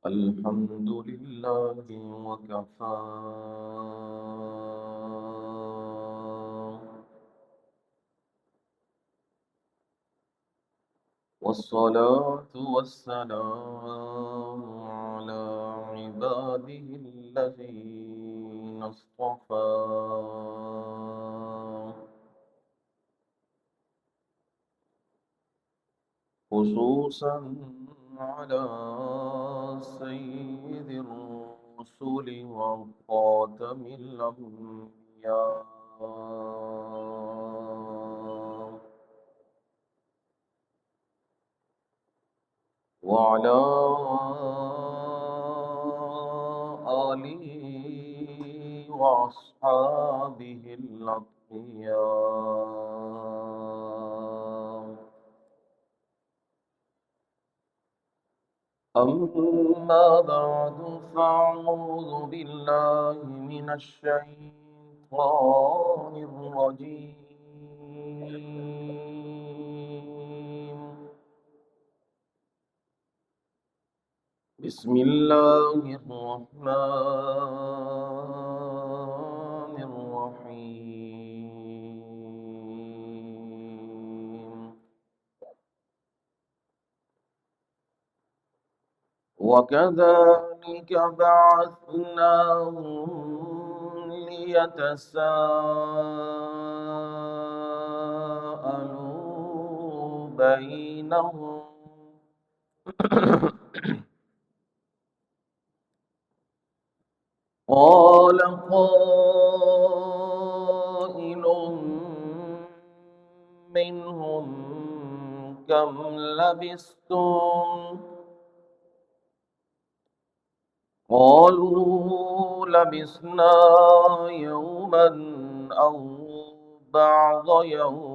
الحمد لله وكفى والصلاة والسلام على عباده الذين اصطفى خصوصا على سيد الرسل وخاتم الأنبياء وعلى آله وأصحابه الأتقياء. أما بعد فأعوذ بالله من الشيطان الرجيم. بسم الله الرحمن الرحيم. وكذلك بعثناهم ليتساءلوا بينهم قال قائل منهم كم لبثتم قالوا لبثنا يوما أو بعض يوم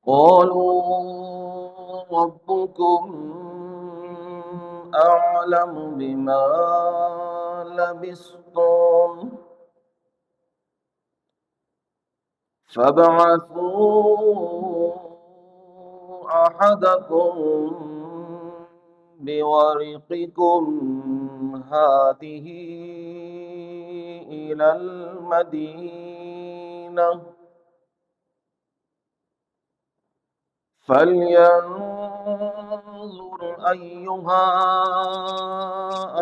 قالوا ربكم أعلم بما لبثتم فابعثوا أحدكم بورقكم هذه إلى المدينة فلينظر أيها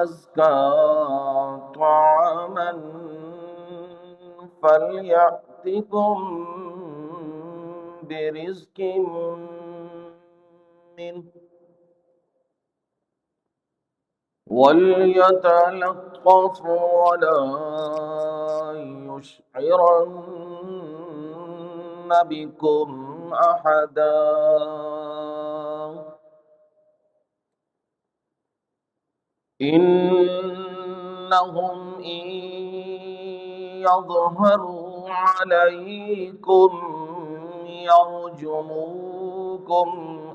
أزكى طعاما فليأتكم برزق منه وليتلطف ولا يشعرن بكم أحدا إنهم إن يظهروا عليكم يرجموكم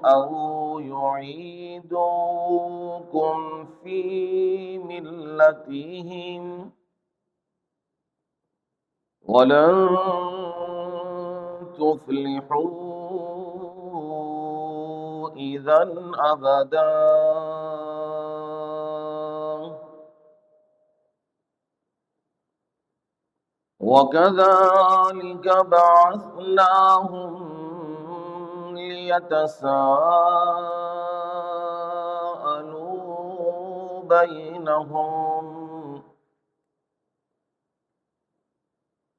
أو يعيدوكم في ملتهم ولن تفلحوا إذا أبدا. وكذلك بعثناهم ليتساءلوا بينهم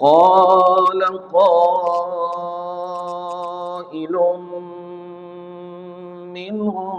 قال قائل منهم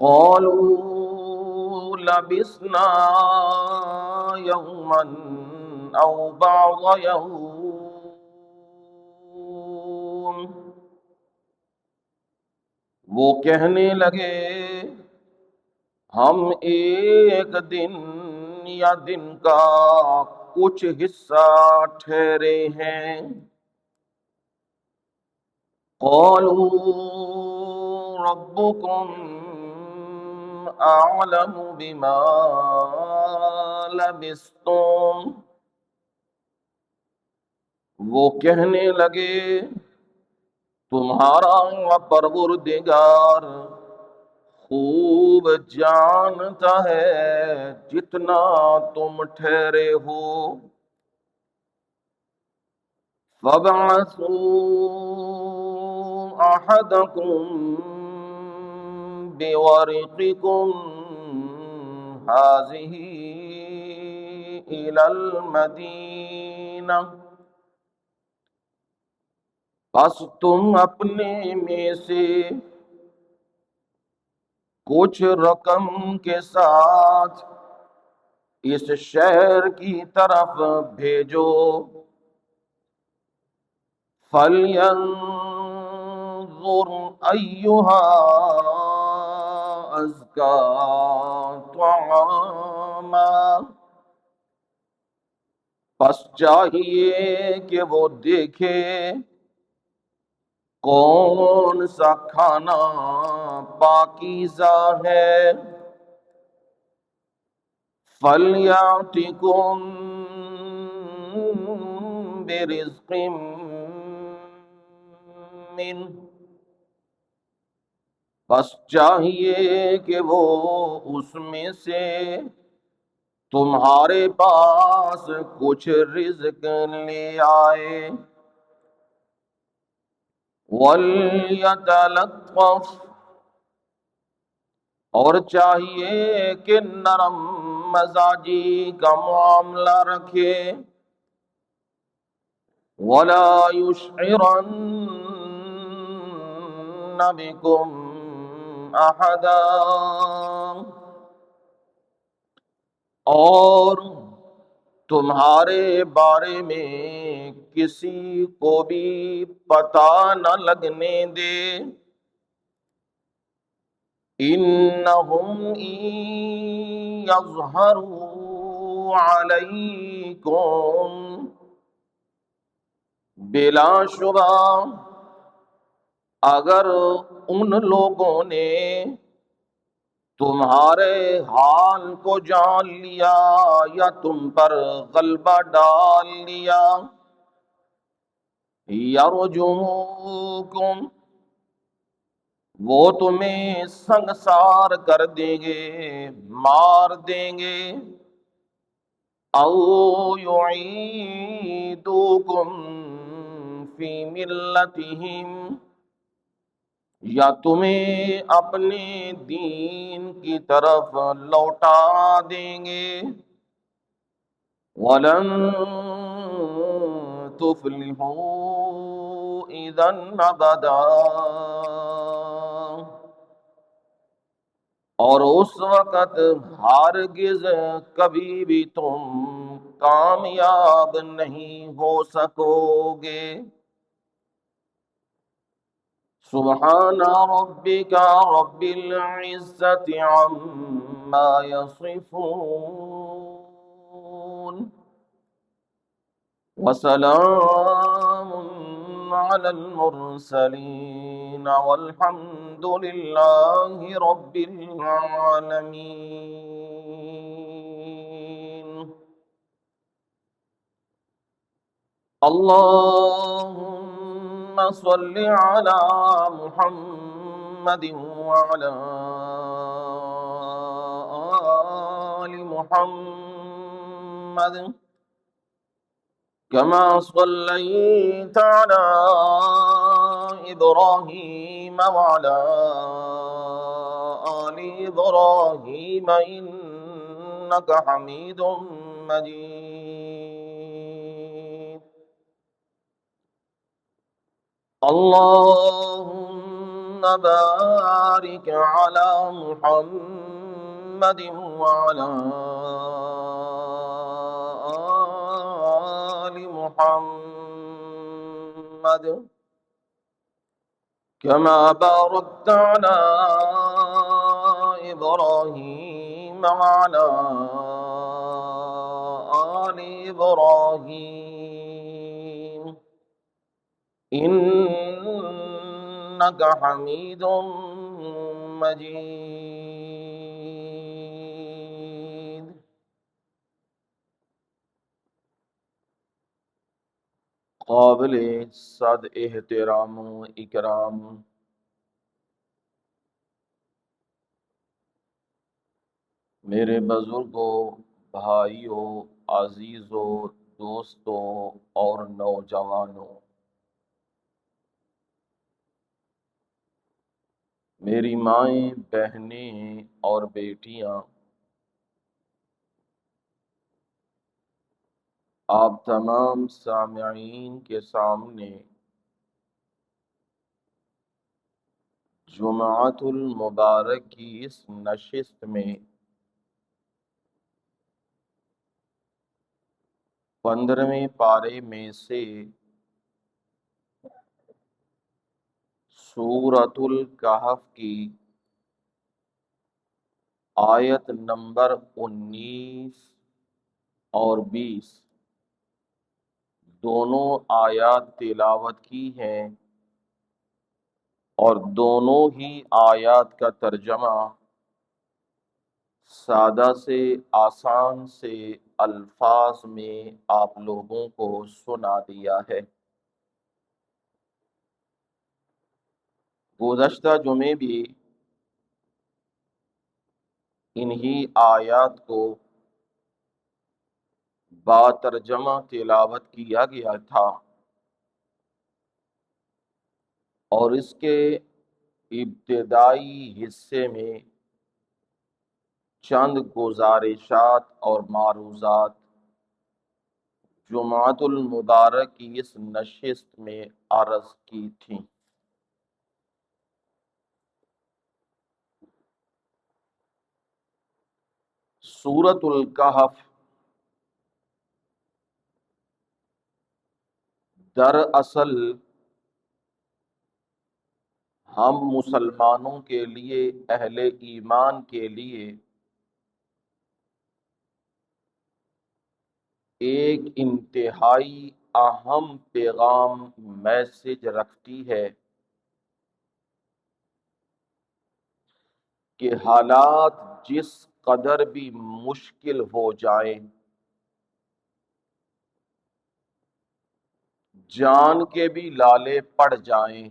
قالوا لبثنا يوما أو بعض يوم، وہ کہنے لگے ہم ایک دن یا دن کا کچھ حصہ ٹھہرے ہیں۔ قالوا ربكم أعلم بما لبثتم، وہ کہنے لگے تمہارا پروردگار خوب جانتا ہے جتنا تم ٹھہرے ہو۔ فَابْعَثُوا أَحَدَكُمْ بِوَرِقِكُمْ هَٰذِهِ إِلَى الْمَدِينَةِ، پس تم اپنے میں سے کچھ رقم کے ساتھ اس شہر کی طرف بھیجو۔ فَلْيَنظُرْ أَيُّهَا أَزْكَىٰ طَعَامًا، پس چاہیے کہ وہ دیکھے کون سا کھانا پاکیزہ ہے۔ فَلْيَأْتِكُم بِرِزْقٍ مِّنْهُ، بس چاہیے کہ وہ اس میں سے تمہارے پاس کچھ رزق لے آئے۔ وَلْيَتَلَطَّفْ، اور چاہیے کہ نرم مزاجی کا معاملہ رکھے۔ وَلَا يُشْعِرَنَّ بِكُمْ أَحَدًا، اور تمہارے بارے میں کسی کو بھی پتہ نہ لگنے دے۔ إِنَّهُمْ إِن يَظْهَرُوا عَلَيْكُمْ، بلا شبہ اگر ان لوگوں نے تمہارے حال کو جان لیا یا تم پر غلبہ ڈال لیا، یرجموکم، وہ تمہیں سنگسار کر دیں گے، مار دیں گے۔ او یعیدوکم فی ملتہم، یا تمہیں اپنے دین کی طرف لوٹا دیں گے۔ وَلَن تُفْلِحُوا إِذًا أَبَدًا، اور اس وقت ہرگز کبھی بھی تم کامیاب نہیں ہو سکو گے۔ سبحان ربک رب العزت عما یصفون، وسلام علی المرسلین، والحمد للہ رب العالمین۔ اللہم صل علی محمد وعلی آل محمد، كما صليت على إبراهيم وعلى آل إبراهيم إنك حميد مجيد۔ اللهم بارك على محمد وعلى آل محمد كما باركت على إبراهيم وعلى آل إبراهيم إنك حميد مجيد. قابل صد احترام و اکرام میرے بزرگوں، بھائیوں، عزیزوں، دوستوں اور نوجوانوں، میری مائیں، بہنیں اور بیٹیاں، آپ تمام سامعین کے سامنے جمعۃ المبارک کی اس نشست میں 15ویں پارے میں سے سورۃ الکہف کی آیت نمبر 19 اور 20 دونوں آیات تلاوت کی ہیں، اور دونوں ہی آیات کا ترجمہ سادہ سے آسان سے الفاظ میں آپ لوگوں کو سنا دیا ہے۔ گزشتہ جمعے بھی انہی آیات کو با ترجمہ تلاوت کیا گیا تھا، اور اس کے ابتدائی حصے میں چند گزارشات اور معروضات جمعۃ المبارک کی اس نشست میں عرض کی تھیں۔ سورۃ الکہف دراصل ہم مسلمانوں کے لیے، اہل ایمان کے لیے ایک انتہائی اہم پیغام، میسج رکھتی ہے کہ حالات جس قدر بھی مشکل ہو جائیں، جان کے بھی لالے پڑ جائیں،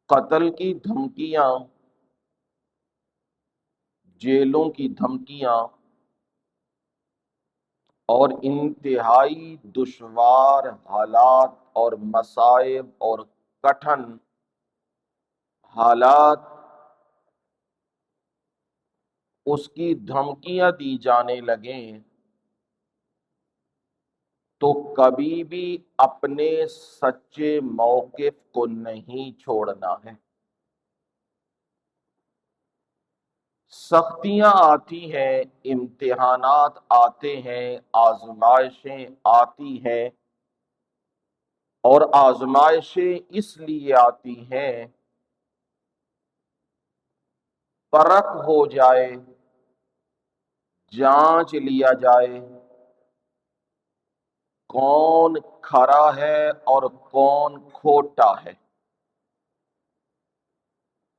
قتل کی دھمکیاں، جیلوں کی دھمکیاں اور انتہائی دشوار حالات اور مصائب اور کٹھن حالات اس کی دھمکیاں دی جانے لگیں تو کبھی بھی اپنے سچے موقف کو نہیں چھوڑنا ہے۔ سختیاں آتی ہیں، امتحانات آتے ہیں، آزمائشیں آتی ہیں، اور آزمائشیں اس لیے آتی ہیں پرکھ ہو جائے، جانچ لیا جائے کون کھرا ہے اور کون کھوٹا ہے،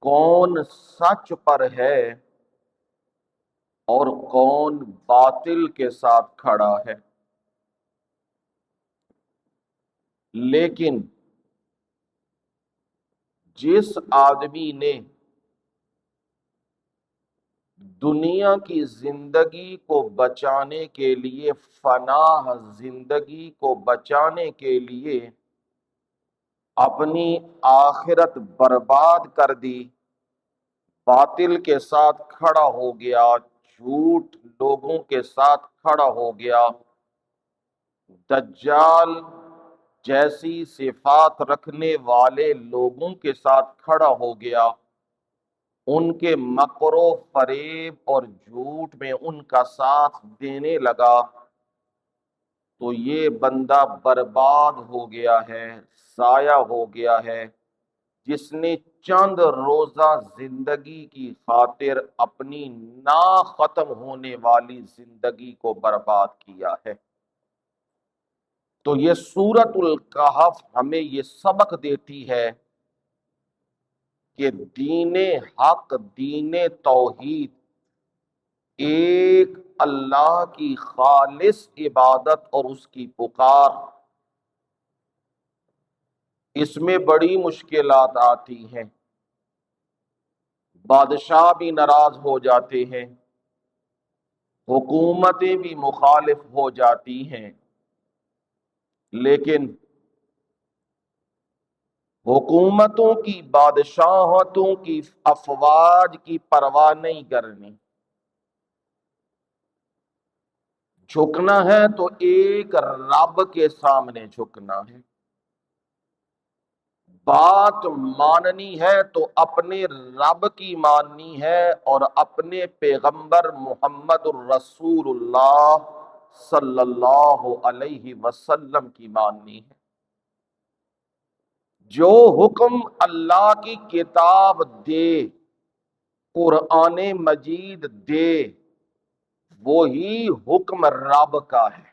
کون سچ پر ہے اور کون باطل کے ساتھ کھڑا ہے۔ لیکن جس آدمی نے دنیا کی زندگی کو بچانے کے لیے، فناہ زندگی کو بچانے کے لیے اپنی آخرت برباد کر دی، باطل کے ساتھ کھڑا ہو گیا، جھوٹ لوگوں کے ساتھ کھڑا ہو گیا، دجال جیسی صفات رکھنے والے لوگوں کے ساتھ کھڑا ہو گیا، ان کے مکر و فریب اور جھوٹ میں ان کا ساتھ دینے لگا، تو یہ بندہ برباد ہو گیا ہے، ضائع ہو گیا ہے، جس نے چند روزہ زندگی کی خاطر اپنی نا ختم ہونے والی زندگی کو برباد کیا ہے۔ تو یہ سورۃ الکہف ہمیں یہ سبق دیتی ہے کہ دین حق، دین توحید، ایک اللہ کی خالص عبادت اور اس کی پکار، اس میں بڑی مشکلات آتی ہیں، بادشاہ بھی ناراض ہو جاتے ہیں، حکومتیں بھی مخالف ہو جاتی ہیں، لیکن حکومتوں کی، بادشاہتوں کی، افواج کی پرواہ نہیں کرنی، جھکنا ہے تو ایک رب کے سامنے جھکنا ہے، بات ماننی ہے تو اپنے رب کی ماننی ہے اور اپنے پیغمبر محمد الرسول اللہ صلی اللہ علیہ وسلم کی ماننی ہے۔ جو حکم اللہ کی کتاب دے، قرآن مجید دے، وہی حکم رب کا ہے،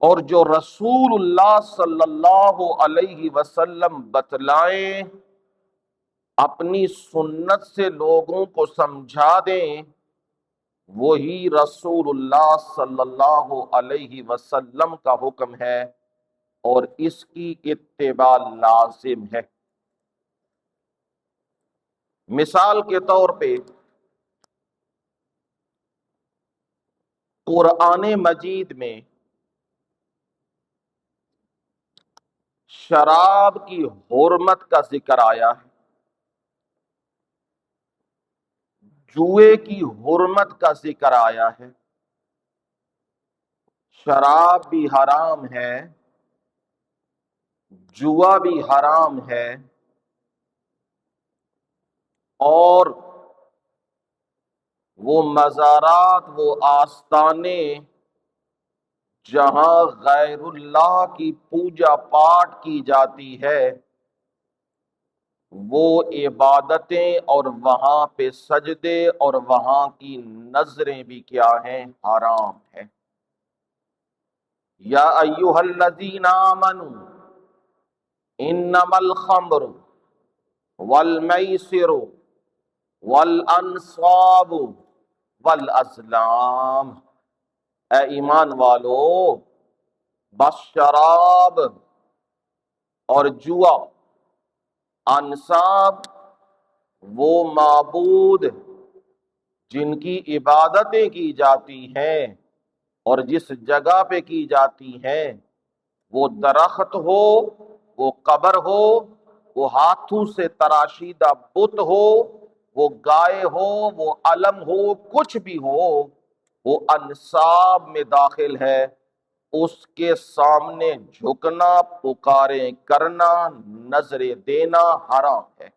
اور جو رسول اللہ صلی اللہ علیہ وسلم بتلائیں، اپنی سنت سے لوگوں کو سمجھا دیں، وہی رسول اللہ صلی اللہ علیہ وسلم کا حکم ہے اور اس کی اتباع لازم ہے۔ مثال کے طور پہ قرآن مجید میں شراب کی حرمت کا ذکر آیا ہے، جوئے کی حرمت کا ذکر آیا ہے، شراب بھی حرام ہے، جوا بھی حرام ہے، اور وہ مزارات، وہ آستانے جہاں غیر اللہ کی پوجا پاٹ کی جاتی ہے، وہ عبادتیں اور وہاں پہ سجدے اور وہاں کی نظریں بھی کیا ہیں؟ حرام ہیں۔ یا ایھا الذین آمنوا انما الخمر والمیسر والانصاب والازلام، اے ایمان والو، بس شراب اور جوا، انصاب وہ معبود جن کی عبادتیں کی جاتی ہیں اور جس جگہ پہ کی جاتی ہیں، وہ درخت ہو، وہ قبر ہو، وہ ہاتھوں سے تراشیدہ بت ہو، وہ گائے ہو، وہ علم ہو، کچھ بھی ہو، وہ انصاب میں داخل ہے۔ اس کے سامنے جھکنا، پکاریں کرنا، نظریں دینا حرام ہے۔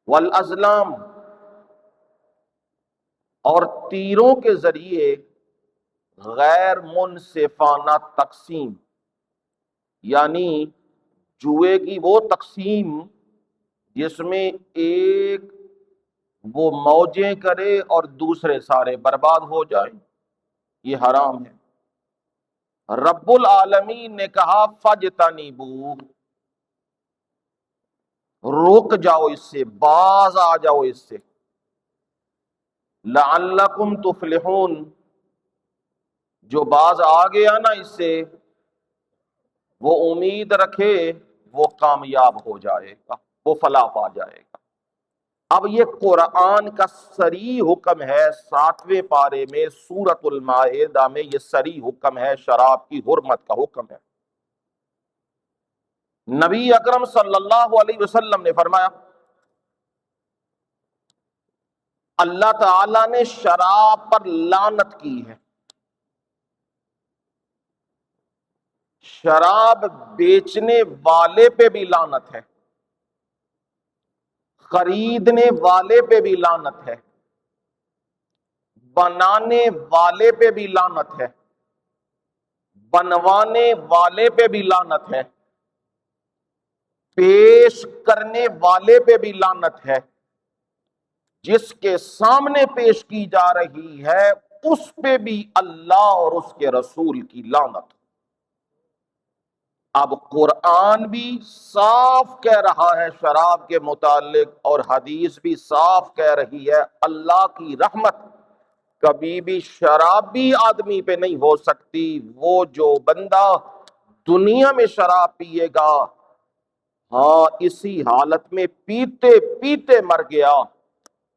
والازلام، اور تیروں کے ذریعے غیر منصفانہ تقسیم، یعنی جوئے کی وہ تقسیم جس میں ایک وہ موجیں کرے اور دوسرے سارے برباد ہو جائیں، یہ حرام ہے۔ رب العالمین نے کہا فَاجْتَنِبُوهُ، رک جاؤ اس سے، باز آ جاؤ اس سے، لعلکم تفلحون، جو باز آ گیا نا اس سے، وہ امید رکھے وہ کامیاب ہو جائے گا، وہ فلاح پا جائے گا۔ اب یہ قرآن کا صریح حکم ہے، 7ویں پارے میں سورۃ المائدہ میں یہ صریح حکم ہے، شراب کی حرمت کا حکم ہے۔ نبی اکرم صلی اللہ علیہ وسلم نے فرمایا، اللہ تعالی نے شراب پر لعنت کی ہے، شراب بیچنے والے پہ بھی لعنت ہے، خریدنے والے پہ بھی لعنت ہے، بنانے والے پہ بھی لعنت ہے، بنوانے والے پہ بھی لعنت ہے، پیش کرنے والے پہ بھی لعنت ہے، جس کے سامنے پیش کی جا رہی ہے اس پہ بھی اللہ اور اس کے رسول کی لعنت۔ اب قرآن بھی صاف کہہ رہا ہے شراب کے متعلق، اور حدیث بھی صاف کہہ رہی ہے اللہ کی رحمت کبھی بھی شرابی آدمی پہ نہیں ہو سکتی۔ وہ جو بندہ دنیا میں شراب پیے گا، ہاں اسی حالت میں پیتے پیتے مر گیا،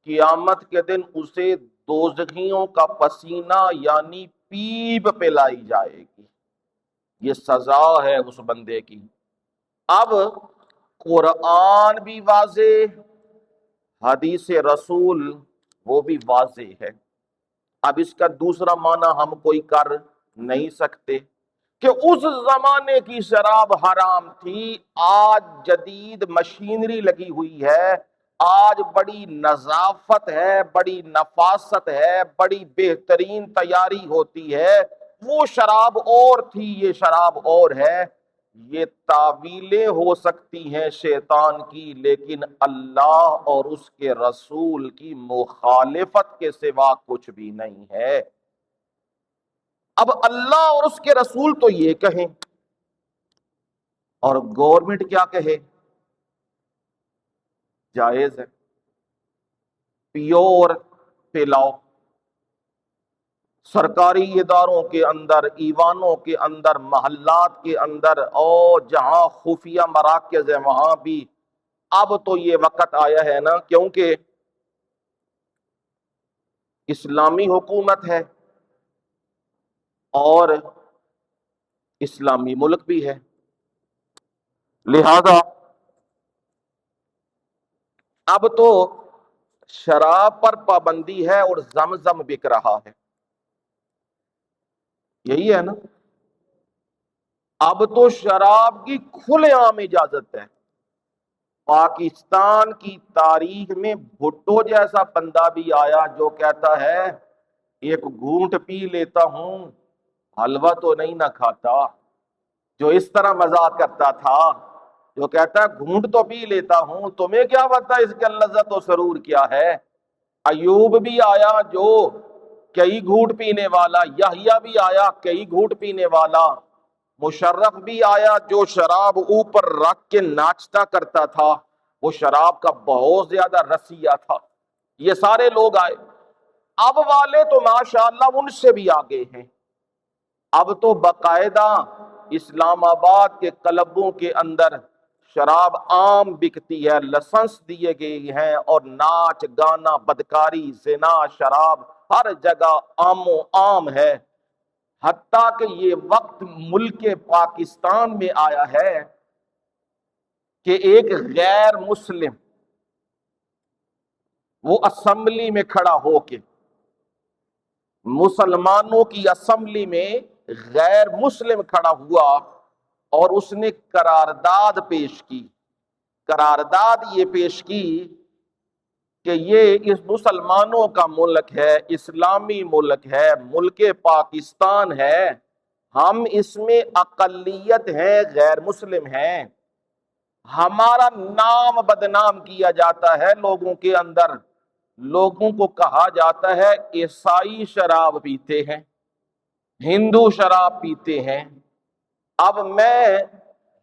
قیامت کے دن اسے دوزخیوں کا پسینہ یعنی پیپ پلائی جائے گی، یہ سزا ہے اس بندے کی۔ اب قرآن بھی واضح، حدیث رسول وہ بھی واضح ہے۔ اب اس کا دوسرا معنی ہم کوئی کر نہیں سکتے کہ اس زمانے کی شراب حرام تھی، آج جدید مشینری لگی ہوئی ہے، آج بڑی نظافت ہے، بڑی نفاست ہے، بڑی بہترین تیاری ہوتی ہے، وہ شراب اور تھی، یہ شراب اور ہے۔ یہ تعویلیں ہو سکتی ہیں شیطان کی، لیکن اللہ اور اس کے رسول کی مخالفت کے سوا کچھ بھی نہیں ہے۔ اب اللہ اور اس کے رسول تو یہ کہیں، اور گورنمنٹ کیا کہے؟ جائز ہے، پیو اور پلاؤ۔ سرکاری اداروں کے اندر، ایوانوں کے اندر، محلات کے اندر، اور جہاں خفیہ مراکز ہیں وہاں بھی۔ اب تو یہ وقت آیا ہے نا، کیونکہ اسلامی حکومت ہے اور اسلامی ملک بھی ہے، لہذا اب تو شراب پر پابندی ہے اور زمزم بک رہا ہے، یہی ہے نا۔ اب تو شراب کی کھلے عام اجازت ہے۔ پاکستان کی تاریخ میں بھٹو جیسا بندہ بھی آیا جو کہتا ہے ایک گھونٹ پی لیتا ہوں، حلوہ تو نہیں نہ کھاتا، جو اس طرح مذاق کرتا تھا، جو کہتا ہے گھونٹ تو پی لیتا ہوں، تمہیں کیا پتا اس کا لذت و سرور کیا ہے۔ ایوب بھی آیا جو کئی گھونٹ پینے والا، یحییٰ بھی آیا کئی گھونٹ پینے والا، مشرف بھی آیا جو شراب اوپر رکھ کے ناچتا کرتا تھا، وہ شراب کا بہت زیادہ رسیہ تھا۔ یہ سارے لوگ آئے، اب والے تو ماشاءاللہ ان سے بھی آگے ہیں۔ اب تو باقاعدہ اسلام آباد کے کلبوں کے اندر شراب عام بکتی ہے، لائسنس دیے گئے ہیں، اور ناچ گانا بدکاری زنا شراب ہر جگہ عام و عام ہے۔ حتیٰ کہ یہ وقت ملک پاکستان میں آیا ہے کہ ایک غیر مسلم وہ اسمبلی میں کھڑا ہو کے، مسلمانوں کی اسمبلی میں غیر مسلم کھڑا ہوا اور اس نے قرارداد پیش کی۔ قرارداد یہ پیش کی کہ یہ اس مسلمانوں کا ملک ہے، اسلامی ملک ہے، ملک پاکستان ہے، ہم اس میں اقلیت ہیں، غیر مسلم ہیں، ہمارا نام بدنام کیا جاتا ہے لوگوں کے اندر، لوگوں کو کہا جاتا ہے عیسائی شراب پیتے ہیں، ہندو شراب پیتے ہیں۔ اب میں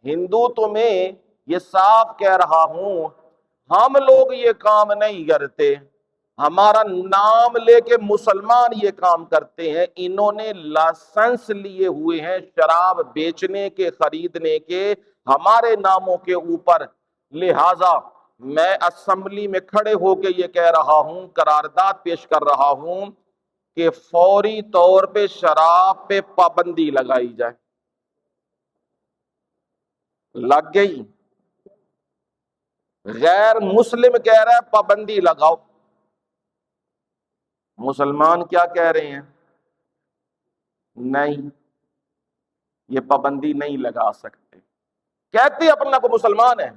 ہندوتو میں یہ صاف کہہ رہا ہوں، ہم لوگ یہ کام نہیں کرتے، ہمارا نام لے کے مسلمان یہ کام کرتے ہیں۔ انہوں نے لائسنس لیے ہوئے ہیں شراب بیچنے کے، خریدنے کے، ہمارے ناموں کے اوپر، لہذا میں اسمبلی میں کھڑے ہو کے یہ کہہ رہا ہوں، قرارداد پیش کر رہا ہوں کہ فوری طور پہ شراب پہ پابندی لگائی جائے۔ لگ گئی؟ غیر مسلم کہہ رہا ہے پابندی لگاؤ، مسلمان کیا کہہ رہے ہیں؟ نہیں، یہ پابندی نہیں لگا سکتے. کہتے اپنا کو مسلمان ہے.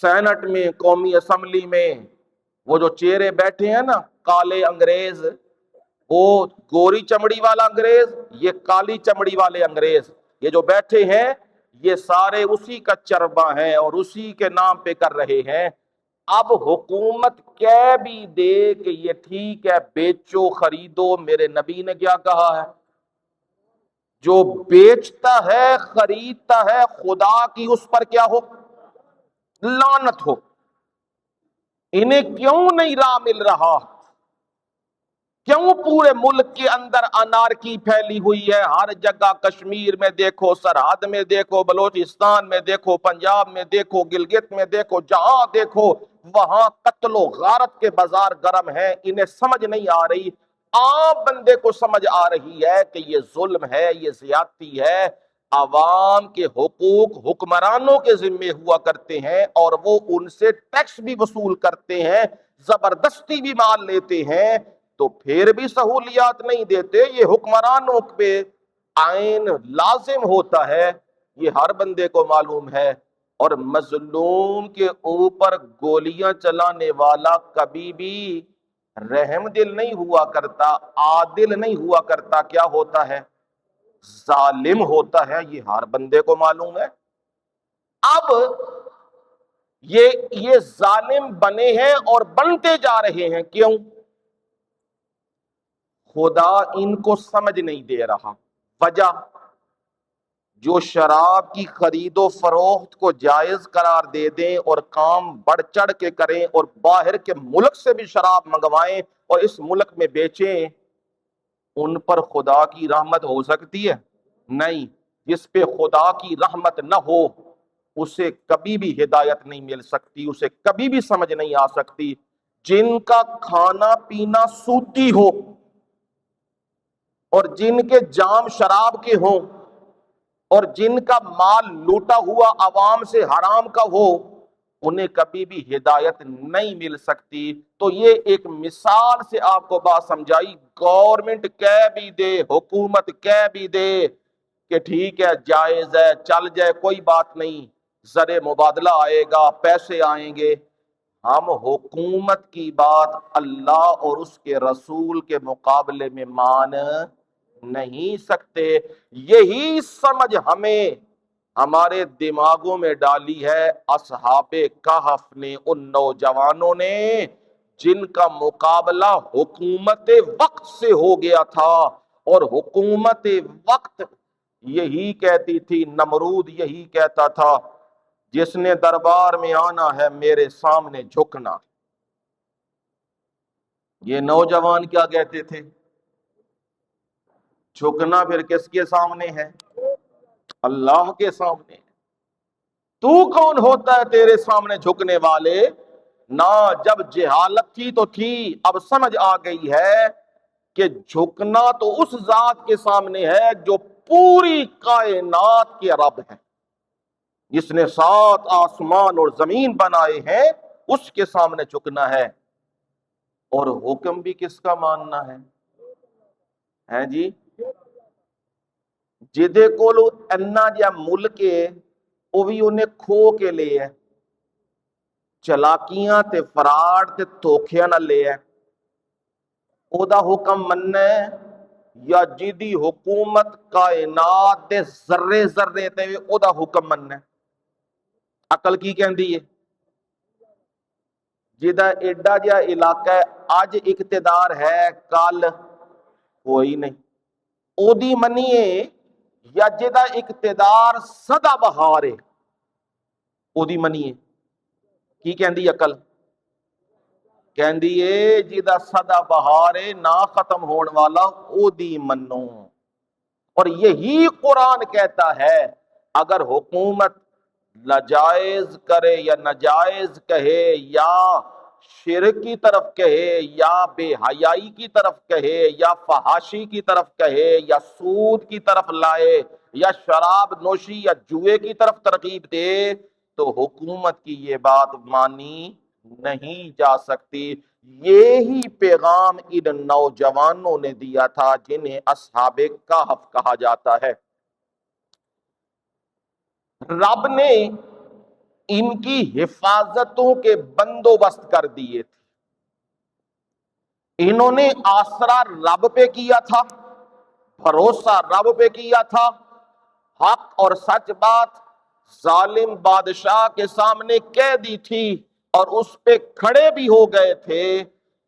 سینٹ میں، قومی اسمبلی میں وہ جو چہرے بیٹھے ہیں نا، کالے انگریز، وہ گوری چمڑی والا انگریز، یہ کالی چمڑی والے انگریز، یہ جو بیٹھے ہیں یہ سارے اسی کا چربا ہیں اور اسی کے نام پہ کر رہے ہیں. اب حکومت کہہ بھی دے کہ یہ ٹھیک ہے بیچو خریدو، میرے نبی نے کیا کہا ہے؟ جو بیچتا ہے خریدتا ہے خدا کی اس پر کیا ہو؟ لعنت ہو. انہیں کیوں نہیں راہ مل رہا؟ کیوں پورے ملک کے اندر انارکی پھیلی ہوئی ہے؟ ہر جگہ، کشمیر میں دیکھو، سرحد میں دیکھو، بلوچستان میں دیکھو، پنجاب میں دیکھو، گلگت میں دیکھو، جہاں دیکھو وہاں قتل و غارت کے بازار گرم ہیں. انہیں سمجھ نہیں آ رہی. عام بندے کو سمجھ آ رہی ہے کہ یہ ظلم ہے، یہ زیادتی ہے. عوام کے حقوق حکمرانوں کے ذمے ہوا کرتے ہیں اور وہ ان سے ٹیکس بھی وصول کرتے ہیں، زبردستی بھی مال لیتے ہیں، تو پھر بھی سہولیات نہیں دیتے. یہ حکمرانوں پہ عین لازم ہوتا ہے، یہ ہر بندے کو معلوم ہے. اور مظلوم کے اوپر گولیاں چلانے والا کبھی بھی رحم دل نہیں ہوا کرتا، عادل نہیں ہوا کرتا. کیا ہوتا ہے؟ ظالم ہوتا ہے. یہ ہر بندے کو معلوم ہے. اب یہ ظالم بنے ہیں اور بنتے جا رہے ہیں. کیوں؟ خدا ان کو سمجھ نہیں دے رہا. وجہ، جو شراب کی خرید و فروخت کو جائز قرار دے دیں اور کام بڑھ چڑھ کے کریں اور باہر کے ملک سے بھی شراب منگوائیں اور اس ملک میں بیچیں، ان پر خدا کی رحمت ہو سکتی ہے؟ نہیں. جس پہ خدا کی رحمت نہ ہو اسے کبھی بھی ہدایت نہیں مل سکتی، اسے کبھی بھی سمجھ نہیں آ سکتی. جن کا کھانا پینا سودی ہو اور جن کے جام شراب کے ہوں اور جن کا مال لوٹا ہوا عوام سے حرام کا ہو، انہیں کبھی بھی ہدایت نہیں مل سکتی. تو یہ ایک مثال سے آپ کو بات سمجھائی. گورنمنٹ کہہ بھی دے، حکومت کہہ بھی دے کہ ٹھیک ہے جائز ہے، چل جائے، کوئی بات نہیں، زر مبادلہ آئے گا، پیسے آئیں گے. ہم حکومت کی بات اللہ اور اس کے رسول کے مقابلے میں مان نہیں سکتے. یہی سمجھ ہمیں ہمارے دماغوں میں ڈالی ہے اصحاب کہف نے، ان نوجوانوں نے جن کا مقابلہ حکومت وقت سے ہو گیا تھا. اور حکومت وقت یہی کہتی تھی، نمرود یہی کہتا تھا، جس نے دربار میں آنا ہے میرے سامنے جھکنا. یہ نوجوان کیا کہتے تھے؟ جھکنا پھر کس کے سامنے ہے؟ اللہ کے سامنے. تو کون ہوتا ہے تیرے سامنے جھکنے والے؟ نہ جب جہالت تھی تو تھی، اب سمجھ آ گئی ہے کہ جھکنا تو اس ذات کے سامنے ہے جو پوری کائنات کے رب ہے، جس نے 7 آسمان اور زمین بنائے ہیں، اس کے سامنے جھکنا ہے. اور حکم بھی کس کا ماننا ہے جی؟ جدے کولو اینا جا ملک ہے وہ بھی انہیں کھو کے لے ہے، چلاکیاں تے فراڈ تے دھوکھیاں نہ لے ہے. او دا حکم مننا ہے یا جدی حکومت کائنات دے ذرے ذرے تے او دا حکم مننا ہے؟ عقل کی کہندی ہے؟ جدہ ایڈا جا علاقہ ہے آج اقتدار ہے کل کوئی نہیں، او دی منیے یا جدہ اقتدار سدا بہار ہے او دی منیے؟ کی کہندی عقل؟ کہندی ہے جدہ سدا بہار ہے نہ ختم ہون والا او دی منو. اور یہی قرآن کہتا ہے اگر حکومت ناجائز کرے یا ناجائز کہے یا شرک کی طرف کہے یا بے حیائی کی طرف کہے یا فحاشی کی طرف کہے یا سود کی طرف لائے یا شراب نوشی یا جوئے کی طرف ترغیب دے تو حکومت کی یہ بات مانی نہیں جا سکتی. یہی پیغام ان نوجوانوں نے دیا تھا جنہیں اصحاب کہف کہا جاتا ہے. رب نے ان کی حفاظتوں کے بندوبست کر دیے تھے. انہوں نے آسرا رب پہ کیا تھا، بھروسہ رب پہ کیا تھا، حق اور سچ بات ظالم بادشاہ کے سامنے کہہ دی تھی اور اس پہ کھڑے بھی ہو گئے تھے،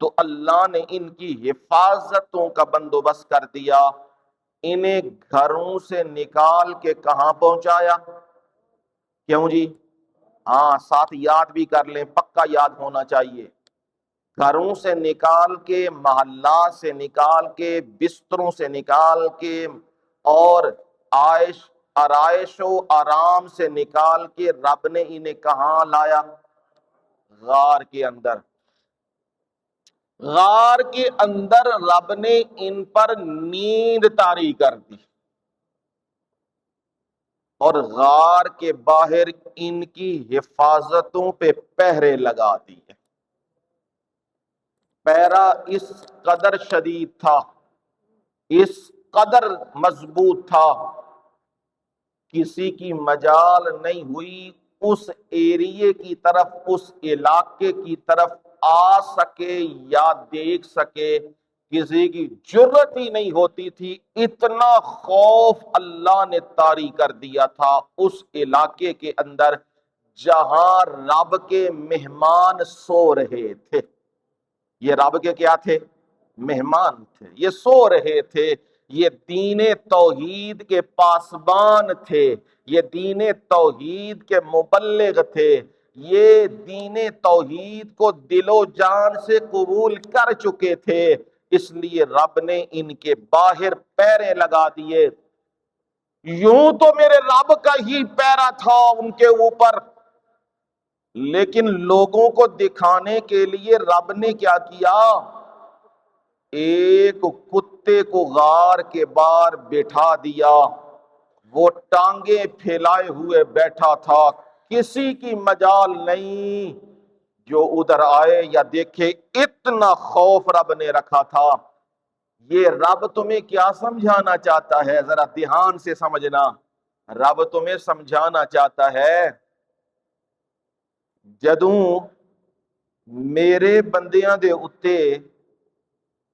تو اللہ نے ان کی حفاظتوں کا بندوبست کر دیا. انہیں گھروں سے نکال کے کہاں پہنچایا؟ کیوں جی؟ ہاں ساتھ یاد بھی کر لیں، پکا یاد ہونا چاہیے. گھروں سے نکال کے، محلات سے نکال کے، بستروں سے نکال کے، اور عائش آرائش و آرام سے نکال کے رب نے انہیں کہاں لایا؟ غار کے اندر. غار کے اندر رب نے ان پر نیند طاری کر دی اور غار کے باہر ان کی حفاظتوں پہ پہرے لگا دیے. پہرا اس قدر شدید تھا، اس قدر مضبوط تھا، کسی کی مجال نہیں ہوئی اس ایریے کی طرف، اس علاقے کی طرف آ سکے یا دیکھ سکے. کسی کی جرت ہی نہیں ہوتی تھی، اتنا خوف اللہ نے طاری کر دیا تھا اس علاقے کے اندر جہاں رب کے مہمان سو رہے تھے. یہ رب کے کیا تھے؟ مہمان تھے. یہ سو رہے تھے، یہ دین توحید کے پاسبان تھے، یہ دین توحید کے مبلغ تھے، یہ دین توحید کو دل و جان سے قبول کر چکے تھے. اس لیے رب نے ان کے باہر پیرے لگا دیے. یوں تو میرے رب کا ہی پیرا تھا ان کے اوپر، لیکن لوگوں کو دکھانے کے لیے رب نے کیا کیا؟ ایک کتے کو غار کے باہر بٹھا دیا، وہ ٹانگیں پھیلائے ہوئے بیٹھا تھا، کسی کی مجال نہیں جو ادھر آئے یا دیکھے. اتنا خوف رب نے رکھا تھا. یہ رب تمہیں کیا سمجھانا چاہتا ہے؟ ذرا دھیان سے سمجھنا. رب تمہیں سمجھانا چاہتا ہے جدوں میرے بندیاں دے اتے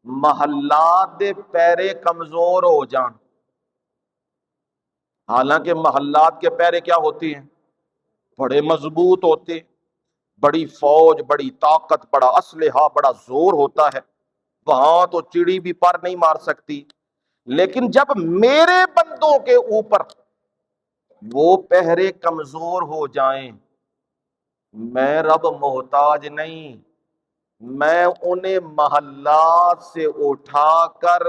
محلات دے پیرے کمزور ہو جان. حالانکہ محلات کے پیرے کیا ہوتے ہیں؟ بڑے مضبوط ہوتے، بڑی فوج، بڑی طاقت، بڑا اسلحہ، بڑا زور ہوتا ہے، وہاں تو چڑی بھی پر نہیں مار سکتی. لیکن جب میرے بندوں کے اوپر وہ پہرے کمزور ہو جائیں، میں رب محتاج نہیں، میں انہیں محلات سے اٹھا کر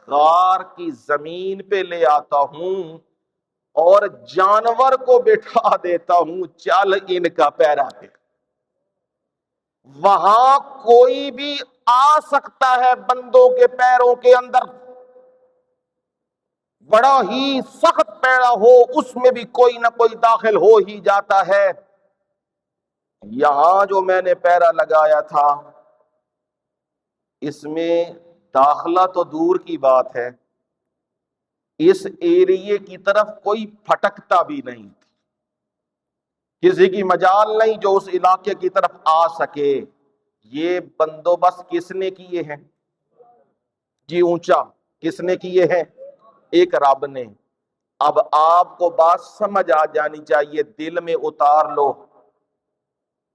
غار کی زمین پہ لے آتا ہوں اور جانور کو بٹھا دیتا ہوں، چل ان کا پیرا دے. وہاں کوئی بھی آ سکتا ہے بندوں کے پیروں کے اندر، بڑا ہی سخت پیڑا ہو اس میں بھی کوئی نہ کوئی داخل ہو ہی جاتا ہے. یہاں جو میں نے پیرا لگایا تھا اس میں داخلہ تو دور کی بات ہے، اس ایریے کی طرف کوئی پھٹکتا بھی نہیں، کسی کی مجال نہیں جو اس علاقے کی طرف آ سکے. یہ بندوبست کس نے کیے ہیں جی؟ اونچا کس نے کیے ہیں؟ ایک رب نے. اب آپ کو بات سمجھ آ جانی چاہیے، دل میں اتار لو.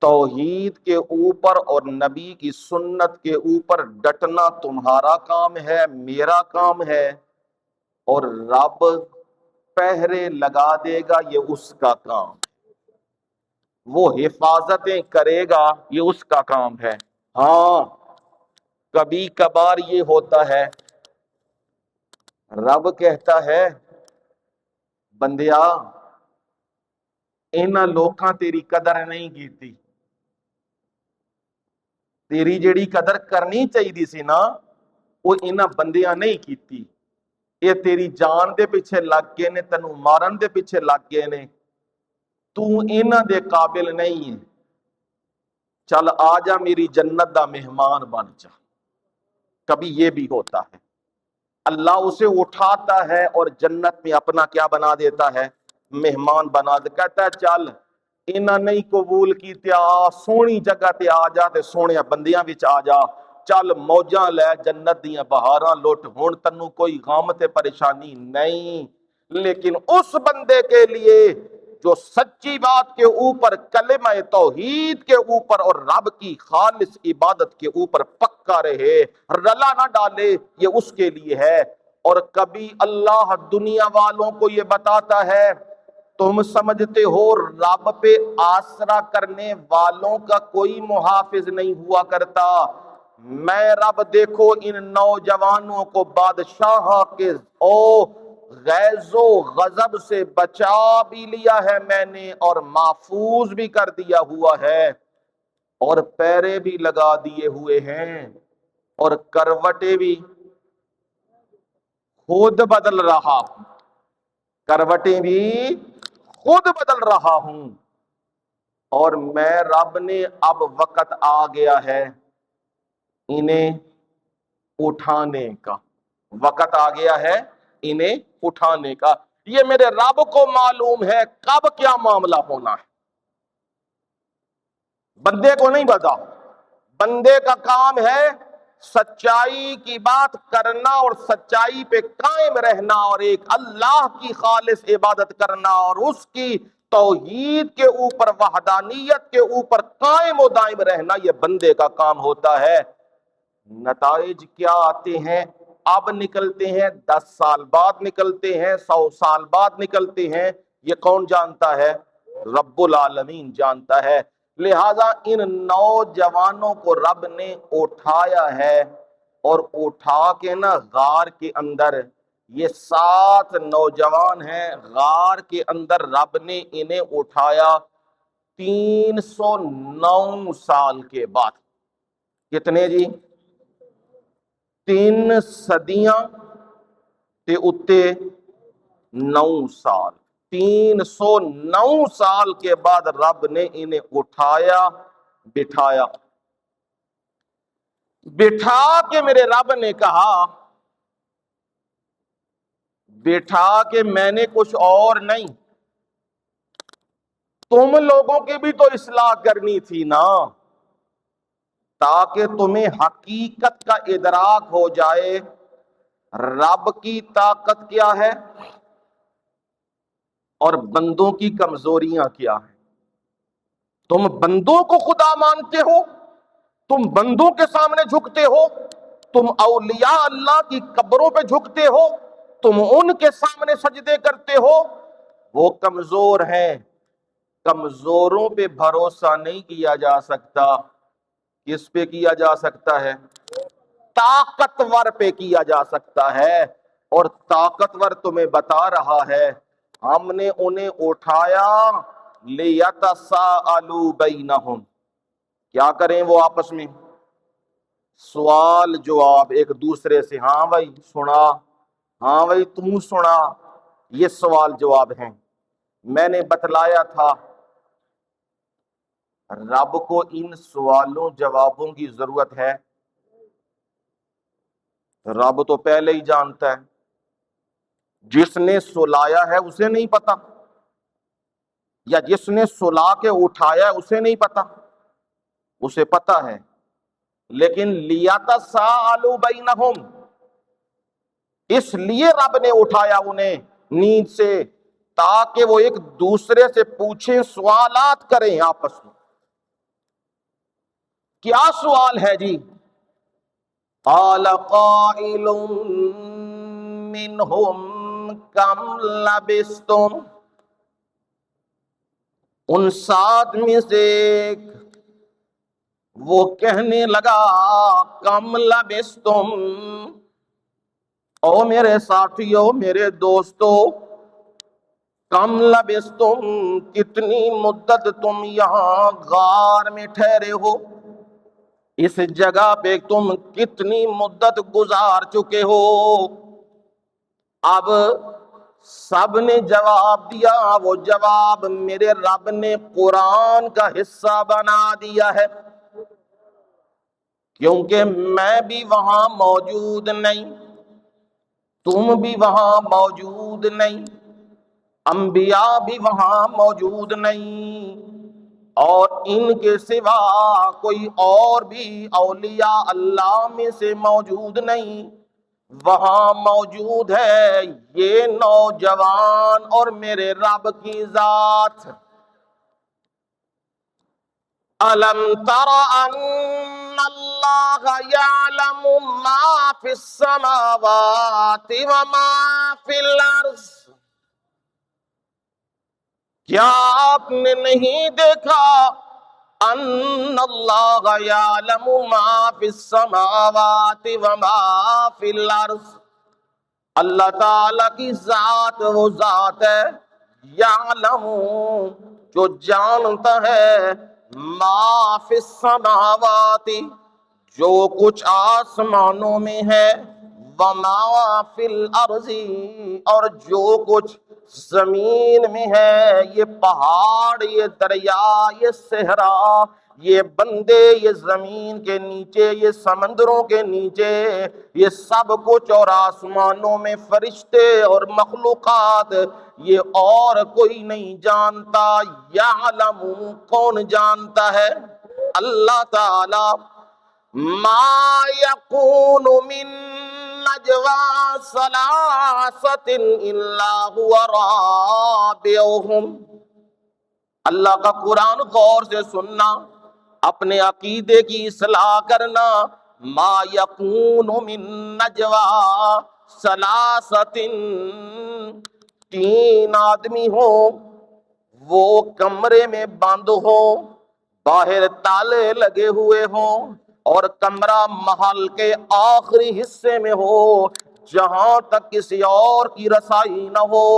توحید کے اوپر اور نبی کی سنت کے اوپر ڈٹنا تمہارا کام ہے، میرا کام ہے، اور رب پہرے لگا دے گا یہ اس کا کام، وہ حفاظتیں کرے گا یہ اس کا کام ہے. ہاں کبھی کبھار یہ ہوتا ہے، رب کہتا ہے بندیا انہاں لوکاں تیری قدر نہیں کیتی، تیری جیڑی قدر کرنی چاہیے سی نا وہ انہاں بندیاں نہیں کیتی. یہ تیری جان دے پیچھے لگ گئے نے، تینوں مارن دے پیچھے لگ گئے نے، تو انہاں دے قابل نہیں ہے، چل آ جا میری جنت دا مہمان بن جا. کبھی یہ بھی ہوتا ہے، اللہ اسے اٹھاتا ہے اور جنت میں اپنا کیا بنا دیتا ہے؟ مہمان بنا دے. کہتا ہے چل انہاں نہیں قبول کیتے آ سونی جگہ تے آ جا تے سونے بندیاں وچ آ جا, چل موجاں لے جنت دیاں بہاراں لٹ, ہن تینوں کوئی غم تے پریشانی نہیں. لیکن اس بندے کے لیے جو سچی بات کے اوپر, کلمہ توحید کے اوپر اور رب کی خالص عبادت کے اوپر پکا رہے, رلا نہ ڈالے, یہ اس کے لیے ہے. اور کبھی اللہ دنیا والوں کو یہ بتاتا ہے تم سمجھتے ہو رب پہ آسرا کرنے والوں کا کوئی محافظ نہیں ہوا کرتا, میں رب دیکھو ان نوجوانوں کو بادشاہ کے غیظ و غضب سے بچا بھی لیا ہے میں نے, اور محفوظ بھی کر دیا ہوا ہے, اور پیرے بھی لگا دیے ہوئے ہیں, اور کروٹیں بھی خود بدل رہا ہوں, کروٹیں بھی خود بدل رہا ہوں. اور میں رب نے اب وقت آ گیا ہے انہیں اٹھانے کا, وقت آ گیا ہے انہیں اٹھانے کا. یہ میرے رب کو معلوم ہے کب کیا معاملہ ہونا ہے, بندے کو نہیں پتا. بندے کا کام ہے سچائی کی بات کرنا اور سچائی پہ قائم رہنا, اور ایک اللہ کی خالص عبادت کرنا, اور اس کی توحید کے اوپر, وحدانیت کے اوپر قائم و دائم رہنا, یہ بندے کا کام ہوتا ہے. نتائج کیا آتے ہیں اب نکلتے ہیں, 10 سال بعد نکلتے ہیں, 100 سال بعد نکلتے ہیں, یہ کون جانتا ہے؟ رب العالمین جانتا ہے. لہذا ان نوجوانوں کو رب نے اٹھایا ہے, اور اٹھا کے نا غار کے اندر, یہ 7 نوجوان ہیں, غار کے اندر رب نے انہیں اٹھایا 309 سال کے بعد. کتنے جی؟ 3 صدیاں تے اتے 9 سال, 309 سال کے بعد رب نے انہیں اٹھایا, بٹھایا. بٹھا کے میرے رب نے کہا, بٹھا کے میں نے کچھ اور نہیں, تم لوگوں کی بھی تو اصلاح کرنی تھی نا, تاکہ تمہیں حقیقت کا ادراک ہو جائے رب کی طاقت کیا ہے اور بندوں کی کمزوریاں کیا ہیں. تم بندوں کو خدا مانتے ہو, تم بندوں کے سامنے جھکتے ہو, تم اولیاء اللہ کی قبروں پہ جھکتے ہو, تم ان کے سامنے سجدے کرتے ہو, وہ کمزور ہیں. کمزوروں پہ بھروسہ نہیں کیا جا سکتا, کس پہ کیا جا سکتا ہے؟ طاقتور پہ کیا جا سکتا ہے. اور طاقتور تمہیں بتا رہا ہے ہم نے انہیں اٹھایا لِيَتَسَاءَلُوا بَيْنَهُمْ, کیا کریں وہ آپس میں سوال جواب ایک دوسرے سے, ہاں بھائی سنا, ہاں بھائی تم سنا, یہ سوال جواب ہیں. میں نے بتلایا تھا رب کو ان سوالوں جوابوں کی ضرورت ہے, رب تو پہلے ہی جانتا ہے. جس نے سلایا ہے اسے نہیں پتا, یا جس نے سلا کے اٹھایا ہے اسے نہیں پتا, اسے پتا ہے. لیکن لِيَتَسَاءَلُوا بَيْنَهُمْ, اس لیے رب نے اٹھایا انہیں نیند سے, تاکہ وہ ایک دوسرے سے پوچھیں, سوالات کریں آپس میں. کیا سوال ہے جی؟ قَالَ قَائِلٌ مِّنْهُمْ كَمْ لَبِثْتُمْ, ان 7 میں سے ایک وہ کہنے لگا کم لبثتم, او میرے ساتھیو, میرے دوستو, کم لبثتم, کتنی مدت تم یہاں غار میں ٹھہرے ہو, اس جگہ پہ تم کتنی مدت گزار چکے ہو. اب سب نے جواب دیا, وہ جواب میرے رب نے قرآن کا حصہ بنا دیا ہے, کیونکہ میں بھی وہاں موجود نہیں, تم بھی وہاں موجود نہیں. انبیاء بھی وہاں موجود نہیں، اور ان کے سوا کوئی اور بھی اولیاء اللہ میں سے موجود نہیں۔ وہاں موجود ہے یہ نوجوان اور میرے رب کی ذات۔ أَلَمْ تَرَ أَنَّ اللَّهَ يَعْلَمُ مَا فِي السَّمَاوَاتِ وَمَا فِي الْأَرْضِ؟ کیا آپ نے نہیں دیکھا ان اللہ یعلم ما فی السماوات وما فی الارض، اللہ تعالی کی ذات وہ ذات ہے یعلم جو جانتا ہے، ما فی السماوات جو کچھ آسمانوں میں ہے، وما فی الارض اور جو کچھ زمین میں ہے، یہ پہاڑ، یہ دریا، یہ صحرا، یہ بندے، یہ زمین کے نیچے، یہ سمندروں کے نیچے، یہ سب کچھ، اور آسمانوں میں فرشتے اور مخلوقات، یہ اور کوئی نہیں جانتا۔ یعلم کون جانتا ہے؟ اللہ تعالی۔ ما یکون من نجوا ثلاثۃ الا هو رابعهم، اللہ کا قرآن غور سے سننا، اپنے عقیدے کی اصلاح کرنا۔ ما یکون من نجوا ثلاثۃ، تین آدمی ہو، وہ کمرے میں بند ہو، باہر تالے لگے ہوئے ہوں، اور کمرہ محل کے آخری حصے میں ہو جہاں تک کسی اور کی رسائی نہ ہو،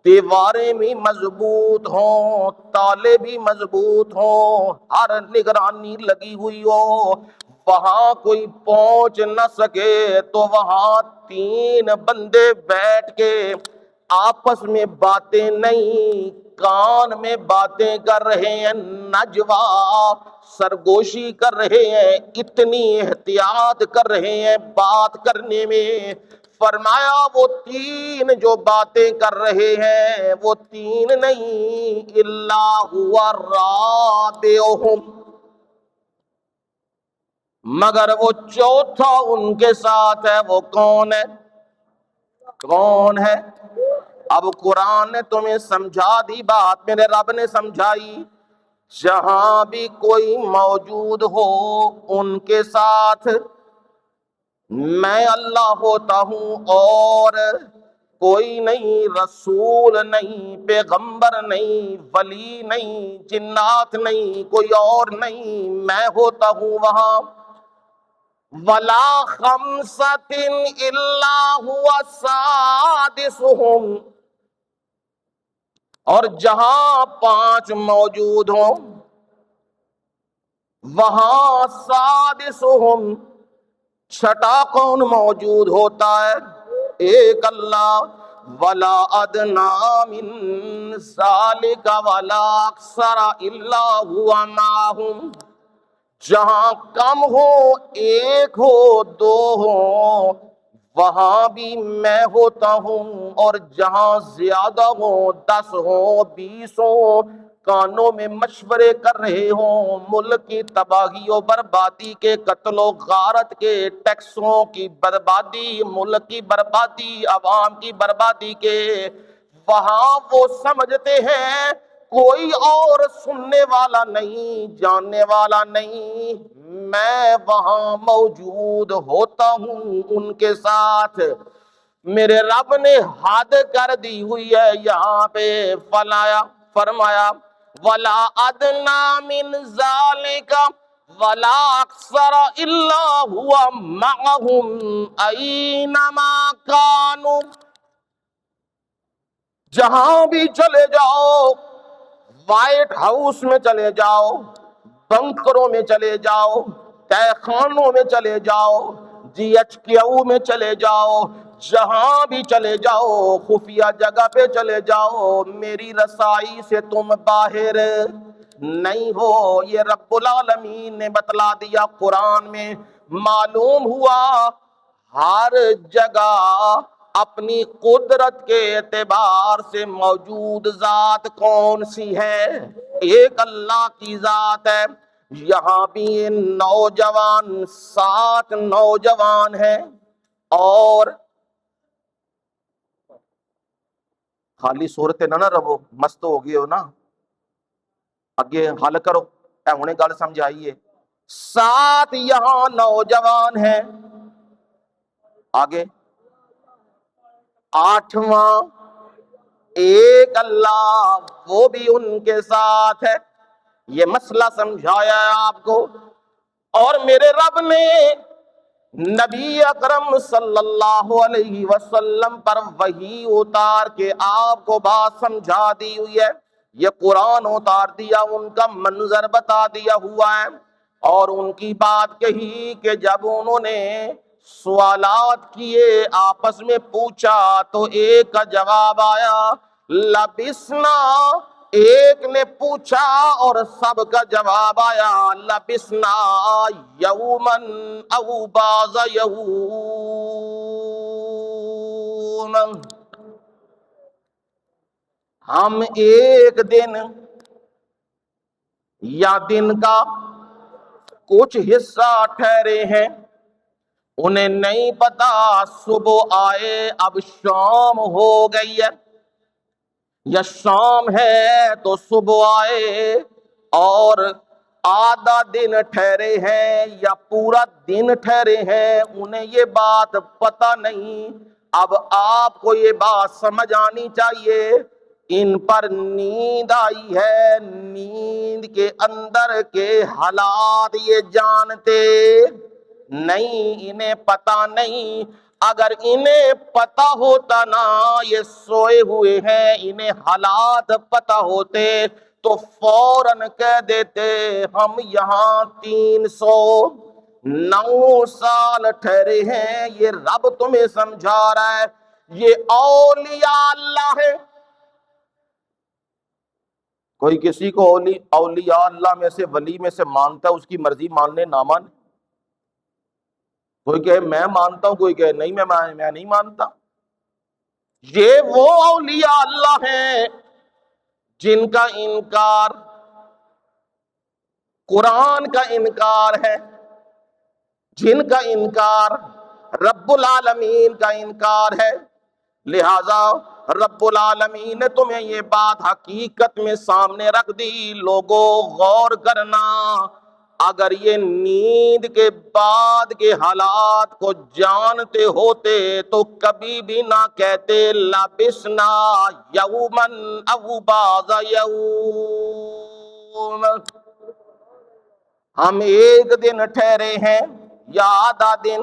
دیواریں بھی مضبوط ہوں، تالے بھی مضبوط ہوں، ہر نگرانی لگی ہوئی ہو، وہاں کوئی پہنچ نہ سکے، تو وہاں تین بندے بیٹھ کے آپس میں باتیں نہیں، کان میں باتیں کر رہے ہیں، نجوا سرگوشی کر رہے ہیں، اتنی احتیاط کر رہے ہیں بات کرنے میں۔ فرمایا وہ تین جو باتیں کر رہے ہیں وہ تین نہیں، الا هو رابعهم، مگر وہ چوتھا ان کے ساتھ ہے۔ وہ کون ہے؟ کون ہے؟ اب قرآن نے تمہیں سمجھا دی بات، میرے رب نے سمجھائی۔ جہاں بھی کوئی موجود ہو ان کے ساتھ میں اللہ ہوتا ہوں، اور کوئی نہیں، رسول نہیں، پیغمبر نہیں، ولی نہیں، جنات نہیں، کوئی اور نہیں، میں ہوتا ہوں وہاں۔ وَلَا خَمْسَةٍ إِلَّا هُوَ سَادِسُهُمْ، اور جہاں پانچ موجود ہوں وہاں سادسہم، چھٹا کون موجود ہوتا ہے؟ ایک اللہ۔ ولا ادنی من ذالک ولا اکثر الا هو معہم، جہاں کم ہو ایک ہو، دو ہو، وہاں بھی میں ہوتا ہوں، اور جہاں زیادہ ہو، 10 ہو، 20 ہو، کانوں میں مشورے کر رہے ہوں، ملک کی تباہی و بربادی کے، قتل و غارت کے، ٹیکسوں کی بربادی، ملک کی بربادی، عوام کی بربادی کے، وہاں وہ سمجھتے ہیں کوئی اور سننے والا نہیں، جاننے والا نہیں، میں وہاں موجود ہوتا ہوں ان کے ساتھ۔ میرے رب نے حد کر دی ہوئی ہے یہاں پہ، فرمایا ولا ادنی من ذالک ولا اکثر الا هو معهم اینما کانوا، جہاں بھی چلے جاؤ، وائٹ ہاؤس میں چلے جاؤ، بنکروں میں چلے جاؤ، تہ خانوں میں چلے جاؤ، جی ایچ کیو میں چلے جاؤ، جہاں بھی چلے جاؤ، خفیہ جگہ پہ چلے جاؤ، میری رسائی سے تم باہر نہیں ہو۔ یہ رب العالمین نے بتلا دیا قرآن میں۔ معلوم ہوا ہر جگہ اپنی قدرت کے اعتبار سے موجود ذات کون سی ہے؟ ایک اللہ کی ذات ہے۔ یہاں بھی یہ نوجوان 7 نوجوان ہیں، اور خالی صورت نہ رہو، مست ہو گئے ہو نا، اگے حل کرو، اے ہونے گل سمجھائیے۔ 7 یہاں نوجوان ہیں، آگے 8واں ایک اللہ، وہ بھی ان کے ساتھ ہے۔ یہ مسئلہ سمجھایا ہے آپ کو، اور میرے رب نے نبی اکرم صلی اللہ علیہ وسلم پر وحی اتار کے آپ کو بات سمجھا دی ہوئی ہے۔ یہ قرآن اتار دیا، ان کا منظر بتا دیا ہوا ہے، اور ان کی بات کہی کہ جب انہوں نے سوالات کیے، آپس میں پوچھا، تو ایک کا جواب آیا لبسنا، ایک نے پوچھا اور سب کا جواب آیا لبسنا یومن او بعض یوم، ہم ایک دن یا دن کا کچھ حصہ ٹھہرے ہیں، انہیں نہیں پتا صبح آئے اب شام ہو گئی ہے، یا شام ہے تو صبح آئے، اور آدھا دن ٹھہرے ہیں یا پورا دن ٹھہرے ہیں، انہیں یہ بات پتہ نہیں۔ اب آپ کو یہ بات سمجھ آنی چاہیے، ان پر نیند آئی ہے، نیند کے اندر کے حالات یہ جانتے نہیں، انہیں پتہ نہیں۔ اگر انہیں پتہ ہوتا نا یہ سوئے ہوئے ہیں، انہیں حالات پتہ ہوتے تو فوراً کہہ دیتے ہم یہاں 309 سال ٹھہرے ہیں۔ یہ رب تمہیں سمجھا رہا ہے، یہ اولیاء اللہ ہے۔ کوئی کسی کو اولیاء اللہ میں سے، ولی میں سے مانتا ہے، اس کی مرضی ماننے نہ مانے، کوئی کہے میں مانتا ہوں، کوئی کہے نہیں میں نہیں مانتا۔ یہ وہ اولیاء اللہ ہیں جن کا انکار قرآن کا انکار ہے، جن کا انکار رب العالمین کا انکار ہے۔ لہذا رب العالمین نے تمہیں یہ بات حقیقت میں سامنے رکھ دی۔ لوگوں غور کرنا، اگر یہ نیند کے بعد کے حالات کو جانتے ہوتے تو کبھی بھی نہ کہتے لبسنا یومن او بعض یوم، ہم ایک دن ٹھہرے ہیں یا آدھا دن۔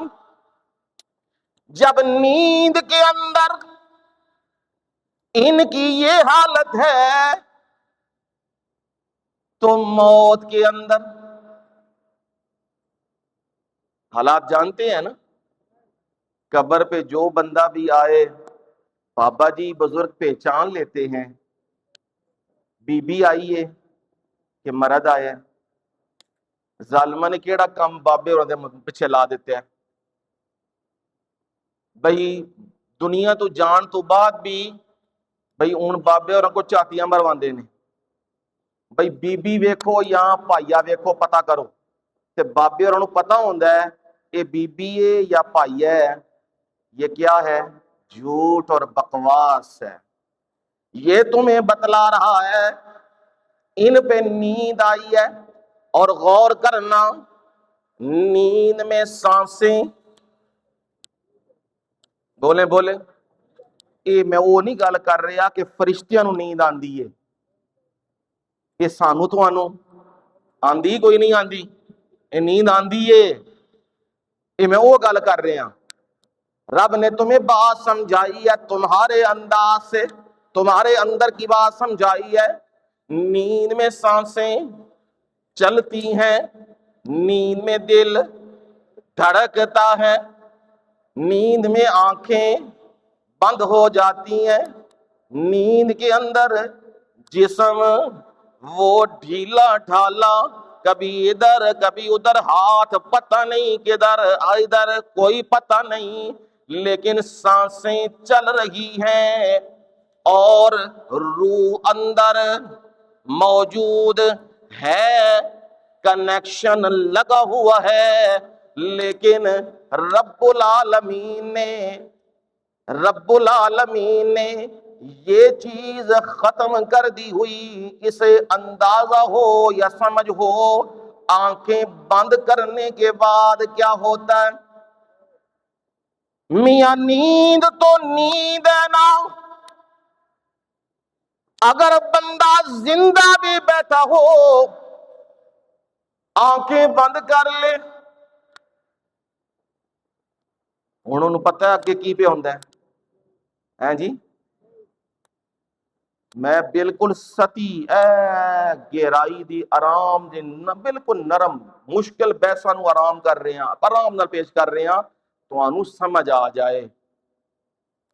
جب نیند کے اندر ان کی یہ حالت ہے تو موت کے اندر حالات جانتے ہیں نا۔ قبر پہ جو بندہ بھی آئے، بابا جی بزرگ پہچان لیتے ہیں، بی بی آئی ہے کہ مرد آیا، ظالمہ نے کیڑا کام بابے اور پیچھے لا دیتے ہیں۔ بھئی دنیا تو جان تو بعد بھی بھئی ان بابے اور کو چاتیاں مرواندے نے، بھئی بی بی ویکھو یا پائیا ویکھو پتہ کرو، تے بابے اور پتہ ہوندہ ہے یہ بی بی ہے یا پائیا ہے، یہ کیا ہے؟ جھوٹ اور بکواس ہے۔ یہ تمہیں بتلا رہا ہے ان پہ نیند آئی ہے، اور غور کرنا نیند میں سانسیں، بولیں اے میں وہ نہیں گل کر رہا کہ فرشتیاں نو نیند آندی ہے، یہ سانو تو آندی کوئی نہیں آندی، یہ نیند آندی ہے، یہ میں وہ گل کر رہا۔ رب نے تمہیں بات سمجھائی ہے تمہارے انداز سے، تمہارے اندر کی بات سمجھائی ہے۔ نیند میں سانسیں چلتی ہیں، نیند میں دل دھڑکتا ہے، نیند میں آنکھیں بند ہو جاتی ہیں، نیند کے اندر جسم وہ ڈھیلا ڈھالا، کبھی ادھر کبھی ادھر، ہاتھ پتہ نہیں کدھر ادھر کوئی پتہ نہیں، لیکن سانسیں چل رہی ہیں اور روح اندر موجود ہے، کنیکشن لگا ہوا ہے، لیکن رب العالمین نے یہ چیز ختم کر دی ہوئی۔ اسے اندازہ ہو یا سمجھ ہو، آنکھیں بند کرنے کے بعد کیا ہوتا ہے؟ میاں نیند تو نیند ہے نا، اگر بندہ زندہ بھی بیٹھا ہو آنکھیں بند کر لے، انہوں نے پتہ ہے کہ کی پہ ہوندہ ہے جی؟ میں بالکل ستی گہرائی دی آرام دی بالکل نرم مشکل بحثاں نو آرام کر رہے ہیں، آرام نال پیش کر رہے ہیں تو انہوں سمجھ آ جائے۔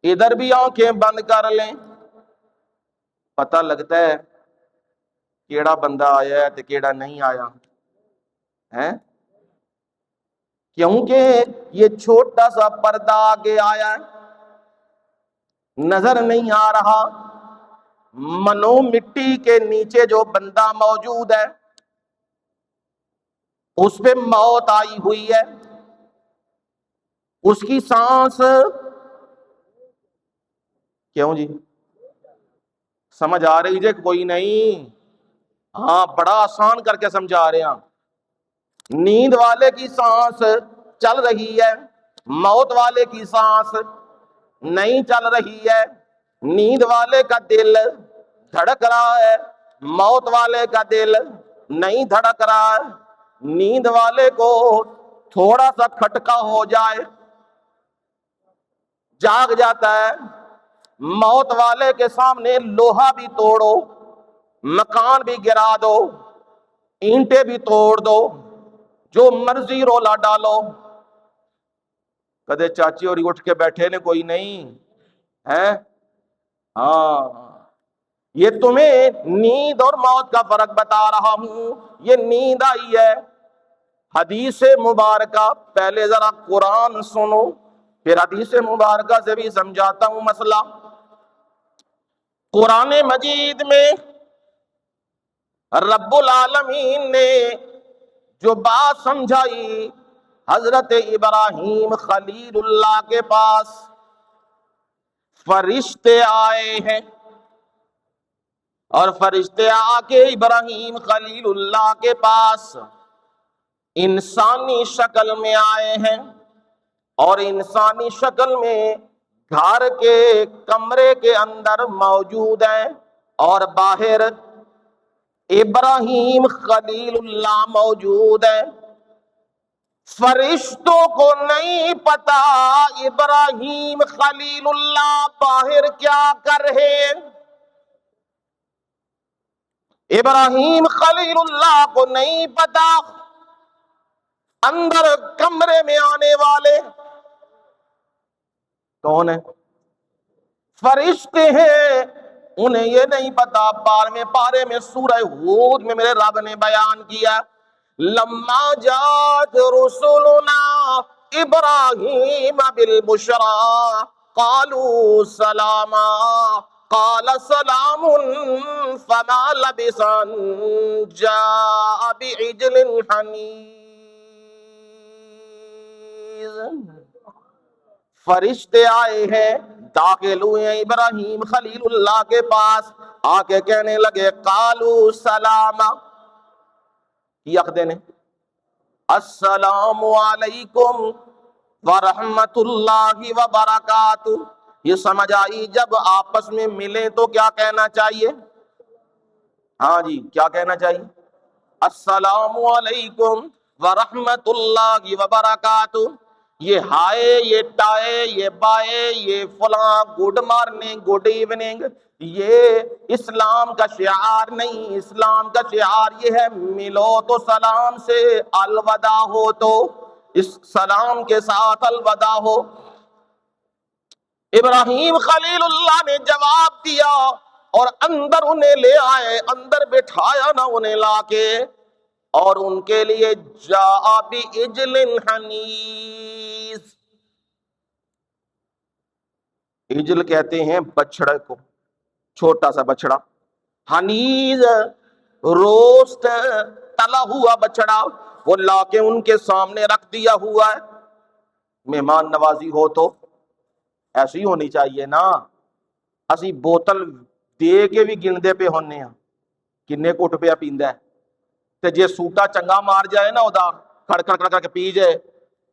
ادھر بھی آنکھیں بند کر لیں، پتہ لگتا ہے کیڑا بندہ آیا ہے تے کیڑا نہیں آیا ہے، کیونکہ یہ چھوٹا سا پردہ آگے آیا ہے، نظر نہیں آ رہا۔ منو مٹی کے نیچے جو بندہ موجود ہے اس پہ موت آئی ہوئی ہے، اس کی سانس کیوں جی سمجھ آ رہی جے کوئی نہیں؟ ہاں بڑا آسان کر کے سمجھا رہے ہیں۔ نیند والے کی سانس چل رہی ہے، موت والے کی سانس نہیں چل رہی ہے۔ نیند والے کا دل دھڑک رہا ہے، موت والے کا دل نہیں دھڑک رہا ہے۔ نیند والے کو تھوڑا سا کھٹکا ہو جائے جاگ جاتا ہے، موت والے کے سامنے لوہا بھی توڑو، مکان بھی گرا دو، اینٹیں بھی توڑ دو، جو مرضی رولا ڈالو، کدے چاچی اور اٹھ کے بیٹھے نے کوئی نہیں ہے؟ ہاں یہ تمہیں نیند اور موت کا فرق بتا رہا ہوں۔ یہ نیند آئی ہے، حدیث مبارکہ پہلے ذرا قرآن سنو پھر حدیث مبارکہ سے بھی سمجھاتا ہوں مسئلہ۔ قرآن مجید میں رب العالمین نے جو بات سمجھائی، حضرت ابراہیم خلیل اللہ کے پاس فرشتے آئے ہیں، اور فرشتے آ کے ابراہیم خلیل اللہ کے پاس انسانی شکل میں آئے ہیں، اور انسانی شکل میں گھر کے کمرے کے اندر موجود ہیں، اور باہر ابراہیم خلیل اللہ موجود ہے۔ فرشتوں کو نہیں پتا ابراہیم خلیل اللہ باہر کیا کر رہے ہیں، ابراہیم خلیل اللہ کو نہیں پتا اندر کمرے میں آنے والے کون ہیں؟ فرشتے ہیں، انہیں یہ نہیں پتا۔ 12ویں پارے میں سورہ ہود میں میرے رب نے بیان کیا، لما جات رسولنا ابراہیم بالبشرا قالوا سلاما قال سلام فما لبث ان جاء بعجل حنیذ۔ فرشتے آئے ہیں، داخل ہوئے ہیں ابراہیم خلیل اللہ کے پاس، آ کے کہنے لگے قالوا سلاما، نے السلام علیکم ورحمت اللہ وبرکاتہ۔ یہ سمجھ آئی جب آپس میں ملے تو کیا کہنا چاہیے؟ ہاں جی کیا کہنا چاہیے؟ السلام علیکم ورحمت اللہ وبرکاتہ۔ یہ ہائے، یہ ٹائے، یہ بائے، یہ فلاں، گڈ مارننگ، گڈ ایوننگ، یہ اسلام کا شعار نہیں۔ اسلام کا شعار یہ ہے ملو تو سلام سے، الوداع ہو تو اس سلام کے ساتھ الوداع ہو۔ ابراہیم خلیل اللہ نے جواب دیا اور اندر انہیں لے آئے، اندر بٹھایا نا انہیں لا کے، اور ان کے لیے جاء بعجل حنیذ، عجل کہتے ہیں بچڑے کو، چھوٹا سا بچڑا، حنیز روسٹ تلا ہوا بچڑا، وہ لا کے ان کے سامنے رکھ دیا ہوا ہے۔ مہمان نوازی ہو تو ایسی ہونی چاہیے نا، اسی بوتل دے کے بھی گنتے پہ ہونے ہیں کنے کٹ پہ پیندا ہے، تے جے سوٹا چنگا مار جائے نا ادا کڑ کڑ کڑ کے پی جائے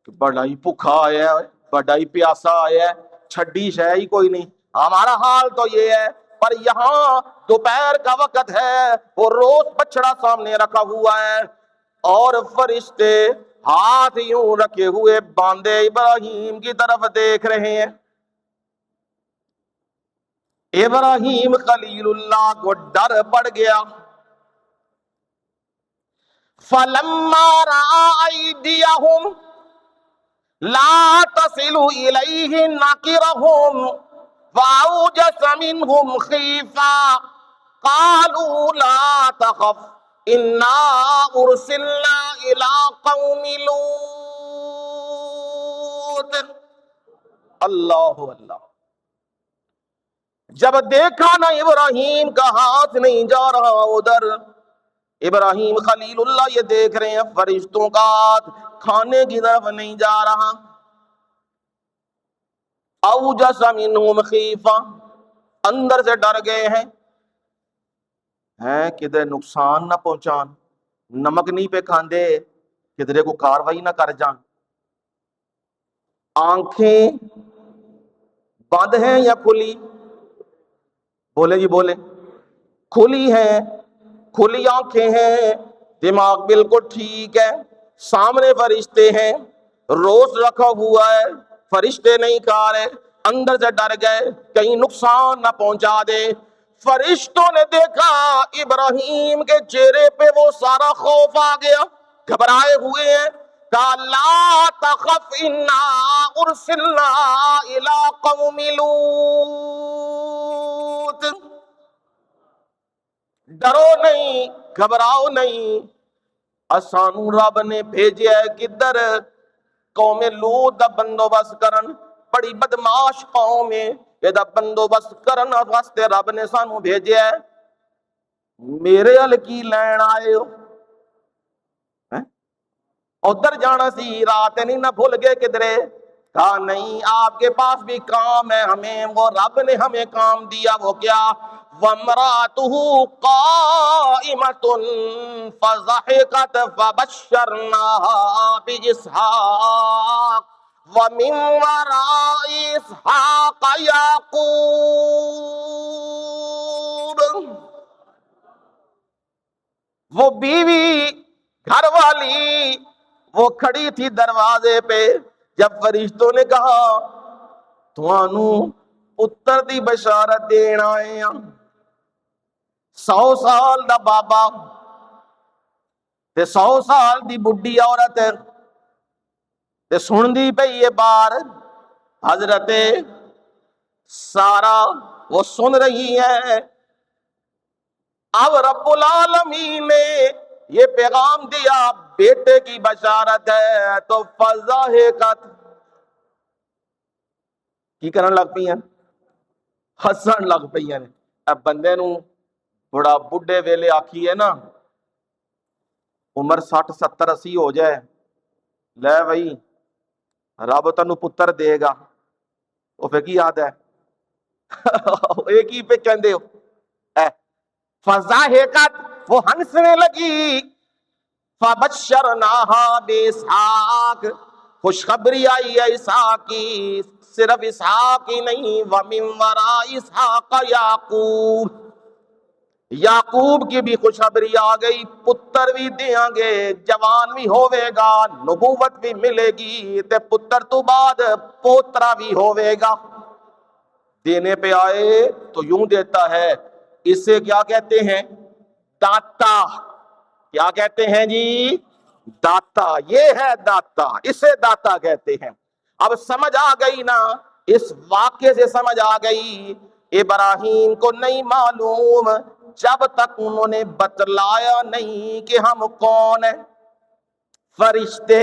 کہ بڑا ہی بھوکا آیا ہے، بڑا ہی پیاسا آیا ہے، چھڈی شے ہی کوئی نہیں۔ ہمارا حال تو یہ ہے، پر یہاں دوپہر کا وقت ہے، وہ روز بچڑا سامنے رکھا ہوا ہے اور فرشتے ہاتھ یوں رکھے ہوئے باندھے ابراہیم کی طرف دیکھ رہے ہیں۔ ابراہیم خلیل اللہ کو ڈر پڑ گیا۔ فَلَمَّا رَأَىٰ أَيْدِيَهُمْ لَا تَصِلُ إِلَيْهِ نَكِرَهُمْ وَأَوْجَسَ مِنْهُمْ خِيفَةً قَالُوا لَا تَخَفْ إِنَّا أُرْسِلْنَا إِلَىٰ قَوْمِ لُوطٍ۔ اللہ اللہ، جب دیکھا نا ابراہیم کا ہاتھ نہیں جا رہا ادھر، ابراہیم خلیل اللہ یہ دیکھ رہے ہیں فرشتوں کا ہاتھ کھانے کی طرف نہیں جا رہا۔ اوجس منہم خیفہ، اندر سے ڈر گئے ہیں کدھر نقصان نہ پہنچان، نمک نہیں پہ کھاندے کدھرے کو کاروائی نہ کر جان۔ آنکھیں بند ہیں یا کھلی؟ بولے جی بولے، کھلی ہیں، کھلی آنکھیں ہیں، دماغ بالکل ٹھیک ہے، سامنے فرشتے ہیں، روز رکھا ہوا ہے، فرشتے نہیں کھا رہے، اندر سے ڈر گئے کہیں نقصان نہ پہنچا دے۔ فرشتوں نے دیکھا ابراہیم کے چہرے پہ وہ سارا خوف آ گیا، گھبرائے ہوئے ہیں، کہا لا تخف انا ارسلنا الی قوم لوط، ڈرو نہیں، گھبراؤ نہیں، اسانو رب نے بھیجیا ہے کدھر؟ قوم لوط دا بندوبست کرن، بڑی بدماش قوم ہے، یہ دا بندوبست کرن واسطے رب نے سانو بھیجیا ہے۔ میرے ال کی لین آئے ہو؟ ادھر جانا سی، رات نہیں نہ بھول گئے کدھرے؟ کہا نہیں، آپ کے پاس بھی کام ہے، ہمیں وہ رب نے ہمیں کام دیا، وہ کیا؟ وَامْرَأَتُهُ قَائِمَةٌ فَضَحِكَتْ فَبَشَّرْنَاهَا بِإِسْحَاقَ وَمِن وَرَاءِ إِسْحَاقَ يَعْقُوبَ۔ وہ بیوی گھر والی وہ کھڑی تھی دروازے پہ، جب فرشتوں نے کہا تھانوں پتر دی بشارت دین آئے ہیں، 100 سال دا بابا تے 100 سال دی بڈھی عورت تے سن دی پئی یہ بار، حضرت سارا وہ سن رہی ہے۔ اب رب العالمین نے یہ پیغام دیا بیٹے کی بشارت ہے، تو فضاحکت کی کرن لگ پئی ہیں؟ ہسن لگ پئی ہیں۔ اب بندے نو بڑا بڈھے ویلے آکھی ہے نا، عمر 60 70 80 ہو جائے، لے بھائی رب تینو پتر دے گا، وہ پھر کی یاد ہے ایک ہی پہ کہندے ہو فضاحکت، وہ ہنسنے لگی، فبشرناہا بِإِسْحَاقَ، خوشخبری آئی ہے اسحاق کی، صرف اسحاق ہی نہیں، وَمِن وَرَاءِ اسحاق یعقوب، یعقوب کی بھی خوشخبری آ گئی، پتر بھی دیاں گے، جوان بھی ہوئے گا، نبوت بھی ملے گی، تے پتر تو بعد پوترا بھی ہوئے گا۔ دینے پہ آئے تو یوں دیتا ہے، اسے کیا کہتے ہیں؟ داتا۔ کیا کہتے ہیں جی؟ داتا، یہ ہے داتا، اسے داتا کہتے ہیں۔ اب سمجھ آ گئی نا، اس واقعے سے سمجھ آ گئی، ابراہیم کو نہیں معلوم جب تک انہوں نے بتلایا نہیں کہ ہم کون ہیں، فرشتے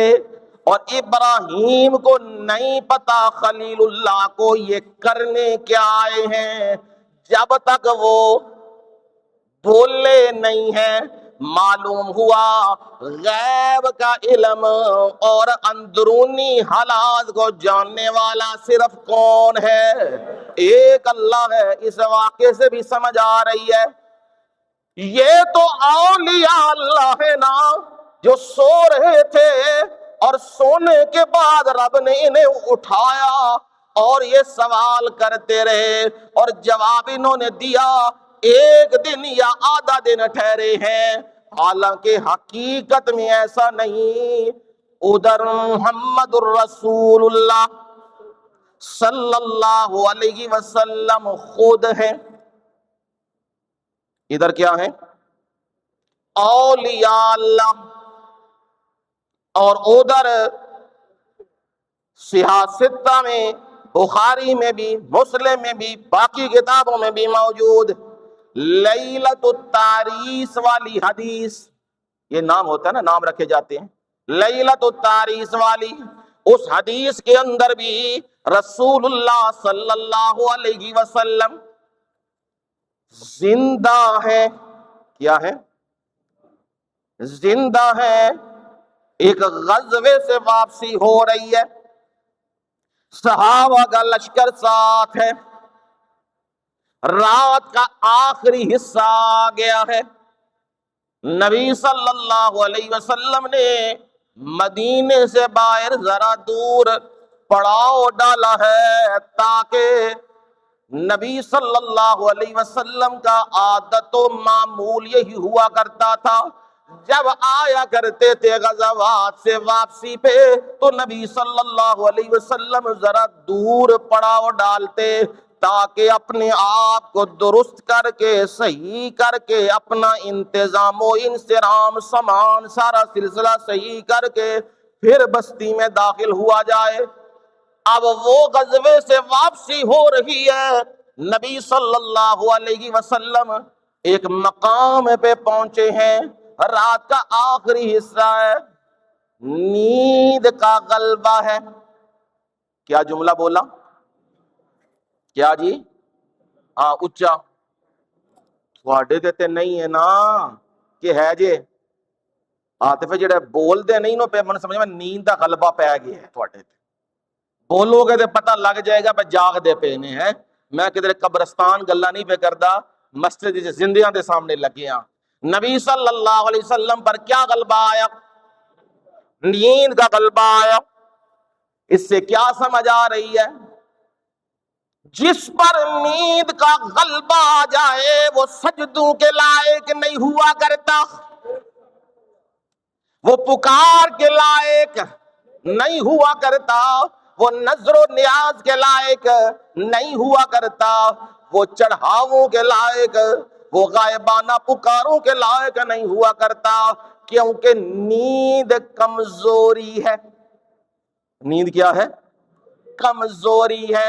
اور ابراہیم کو نہیں پتا خلیل اللہ کو یہ کرنے کیا آئے ہیں، جب تک وہ بولے نہیں ہیں۔ معلوم ہوا غیب کا علم اور اندرونی حالات کو جاننے والا صرف کون ہے؟ ایک اللہ ہے۔ اس واقعے سے بھی سمجھ آ رہی ہے یہ تو اولیاء اللہ ہے نا، جو سو رہے تھے اور سونے کے بعد رب نے انہیں اٹھایا اور یہ سوال کرتے رہے اور جواب انہوں نے دیا ایک دن یا آدھا دن ٹھہرے ہیں، حالانکہ حقیقت میں ایسا نہیں۔ ادھر محمد الرسول اللہ صلی اللہ علیہ وسلم خود ہے، ادھر کیا ہے؟ اولیاء اللہ، اور ادھر صحاح ستہ میں، بخاری میں بھی، مسلم میں بھی، باقی کتابوں میں بھی موجود لیلۃ التاریس والی حدیث، یہ نام ہوتا ہے نا، نام رکھے جاتے ہیں، لیلۃ التاریس والی، اس حدیث کے اندر بھی رسول اللہ صلی اللہ علیہ وسلم زندہ ہے۔ کیا ہے؟ زندہ ہے۔ ایک غزوے سے واپسی ہو رہی ہے، صحابہ کا لشکر ساتھ ہے، رات کا آخری حصہ آ گیا ہے، نبی صلی اللہ علیہ وسلم نے مدینے سے باہر ذرا دور پڑاؤ ڈالا ہے، تاکہ نبی صلی اللہ علیہ وسلم کا عادت و معمول یہی ہوا کرتا تھا، جب آیا کرتے تھے غزوات سے واپسی پہ تو نبی صلی اللہ علیہ وسلم ذرا دور پڑاؤ ڈالتے، تاکہ اپنے آپ کو درست کر کے صحیح کر کے اپنا انتظام و انصرام سامان سارا سلسلہ صحیح کر کے پھر بستی میں داخل ہوا جائے۔ اب وہ غزوے سے واپسی ہو رہی ہے، نبی صلی اللہ علیہ وسلم ایک مقام پہ پہنچے ہیں، رات کا آخری حصہ ہے، نیند کا غلبہ ہے۔ کیا جملہ بولا؟ کیا جی؟ ہاں اچھا تھوڑے دیتے نہیں ہے نا کہ ہے جے آتفے جڑے بول دے نہیں نو پہ من سمجھ میں نیند دا غلبہ پہ گیا ہے تھوڑے تے بولو گے تے پتہ لگ جائے گا پہ جاگ دے پینے ہیں۔ میں کدھر قبرستان گلا نہیں پہ کردہ، مسجد زندیاں دے سامنے لگے ہاں۔ نبی صلی اللہ علیہ وسلم پر کیا غلبہ آیا؟ نیند کا غلبہ آیا۔ اس سے کیا سمجھ آ رہی ہے؟ جس پر نیند کا غلبہ آ جائے وہ سجدوں کے لائق نہیں ہوا کرتا، وہ پکار کے لائق نہیں ہوا کرتا، وہ نظر و نیاز کے لائق نہیں ہوا کرتا، وہ چڑھاووں کے لائق، وہ غائبانہ پکاروں کے لائق نہیں ہوا کرتا، کیونکہ نیند کمزوری ہے۔ نیند کیا ہے؟ کمزوری ہے،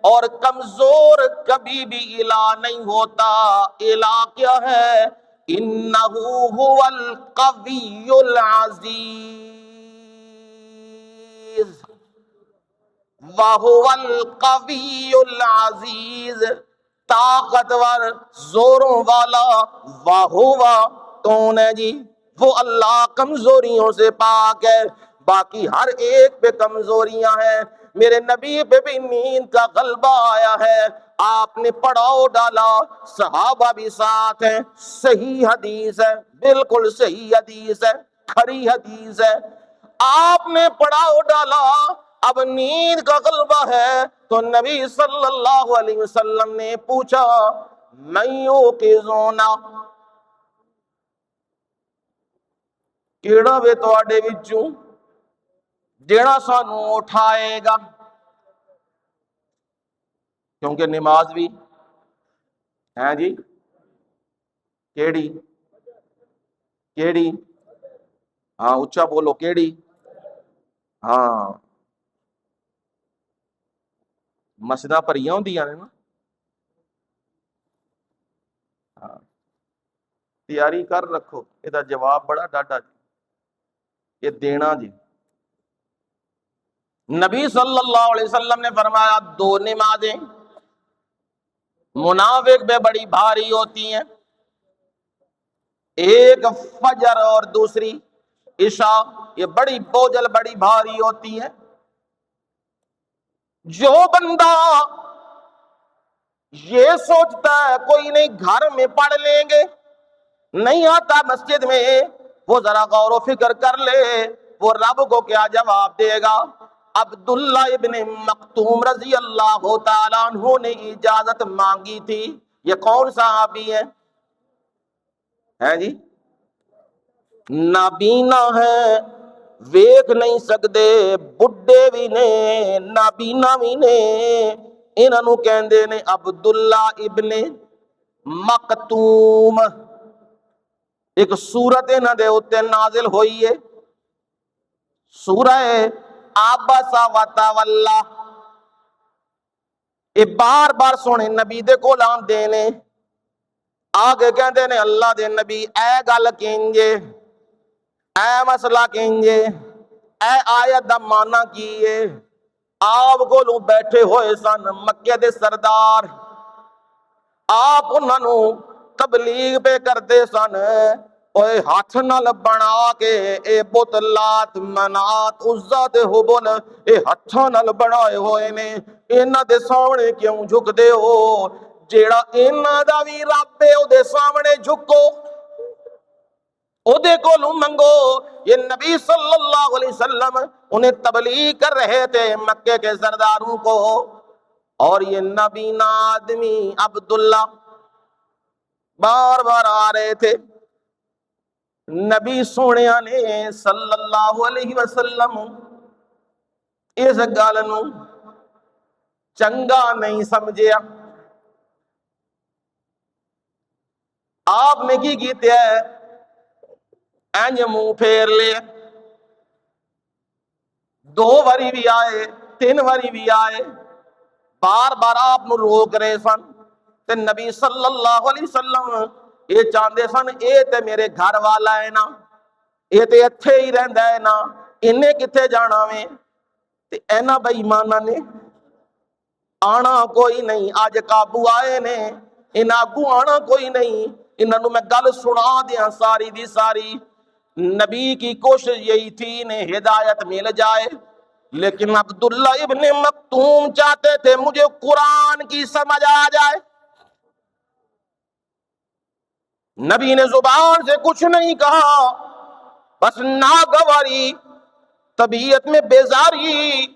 اور کمزور کبھی بھی الہ نہیں ہوتا۔ الہ کیا ہے؟ انہو هو القوی العزیز، وَهُوَ الْقَوِيُّ الْعَزِيزُ، طاقتور زوروں والا۔ وَهُوَ کون ہے جی؟ وہ اللہ کمزوریوں سے پاک ہے، باقی ہر ایک پہ کمزوریاں ہیں۔ میرے نبی پہ بھی نیند کا غلبہ آیا ہے، آپ نے پڑاؤ ڈالا، صحابہ بھی ساتھ ہیں، صحیح حدیث ہے، بالکل صحیح حدیث ہے، کھری حدیث ہے۔ آپ نے پڑاؤ ڈالا، اب نیند کا غلبہ ہے، تو نبی صلی اللہ علیہ وسلم نے پوچھا من یوقظنا، کیڑا وے تواڈے وچوں جیڑا سانو اٹھائے گا؟ کیونکہ نماز بھی ہے جی کیڑی کیڑی، ہاں اچھا بولو کیڑی، ہاں مسجداں بھریاں ہوندیاں نے نا، ہاں تیاری کر رکھو، یہ جواب بڑا ڈاڈا جی، یہ دینا جی۔ نبی صلی اللہ علیہ وسلم نے فرمایا دو نمازیں منافق پہ بڑی بھاری ہوتی ہیں، ایک فجر اور دوسری عشاء، یہ بڑی بوجھل بڑی بھاری ہوتی ہیں۔ جو بندہ یہ سوچتا ہے کوئی نہیں گھر میں پڑھ لیں گے، نہیں آتا مسجد میں، وہ ذرا غور و فکر کر لے وہ رب کو کیا جواب دے گا۔ عبداللہ ابن مکتوم رضی اللہ تعالیٰ عنہ نے اجازت مانگی تھی، یہ کون صحابی ہے جی؟ نابینا ہے، ویکھ نہیں سکتے، بڈھے بھی نے نابینا بھی نے، انہاں نوں کہندے نے عبداللہ ابن مکتوم۔ ایک سورت انہاں دے اوتے نازل ہوئی ہے، سورہ عبس و تولی۔ یہ بار بار سونے نبی دے کول آندے نے، آگے کہندے نے اللہ دے نبی اے گل کینجے، اے مسئلہ کینجے، اے آیت دا معنی کیے۔ آپ کولوں بیٹھے ہوئے سن مکے دے سردار، آپ انہاں نوں تبلیغ پہ کرتے سن، اوے ہاتھ نال بنا کے اے بت لات منات عزا تے حبل اے ہاتھاں نال بنائے ہوئے نے، انہاں دے سامنے کیوں جھک دے ہو؟ جیڑا انہاں دا وی رب ہے او دے سامنے جھکو، او دے کولوں منگو۔ یہ نبی صلی اللہ علیہ وسلم انہیں تبلیغ کر رہے تھے مکے کے سرداروں کو، اور یہ نبینا آدمی عبداللہ بار بار آ رہے تھے۔ نبی سونیا نے صلی اللہ علیہ وسلم اس گل نوں چنگا نہیں سمجھیا۔ آپ نے کی کیتے ہے اینج منہ پھیر لے، دو واری بھی آئے تین واری بھی آئے، بار بار آپ نو روک رہے سن، تے نبی صلی اللہ علیہ وسلم یہ چاہتے سن اے تے میرے گھر والا ہے نا، یہ تے اتھے ہی رہندا ہے نا، انہیں کتھے جانا میں؟ تے اینا بے ایماناں نے آنا کوئی نہیں، آج قابو آئے نے، ان آگو آنا کوئی نہیں، انہاں نوں میں گل سنا دیاں ساری دی ساری۔ نبی کی کوشش یہی تھی انہیں ہدایت مل جائے، لیکن عبداللہ ابن مکتوم چاہتے تھے مجھے قرآن کی سمجھ آ جائے۔ نبی نے زبان سے کچھ نہیں کہا، بس ناگواری طبیعت میں بیزاری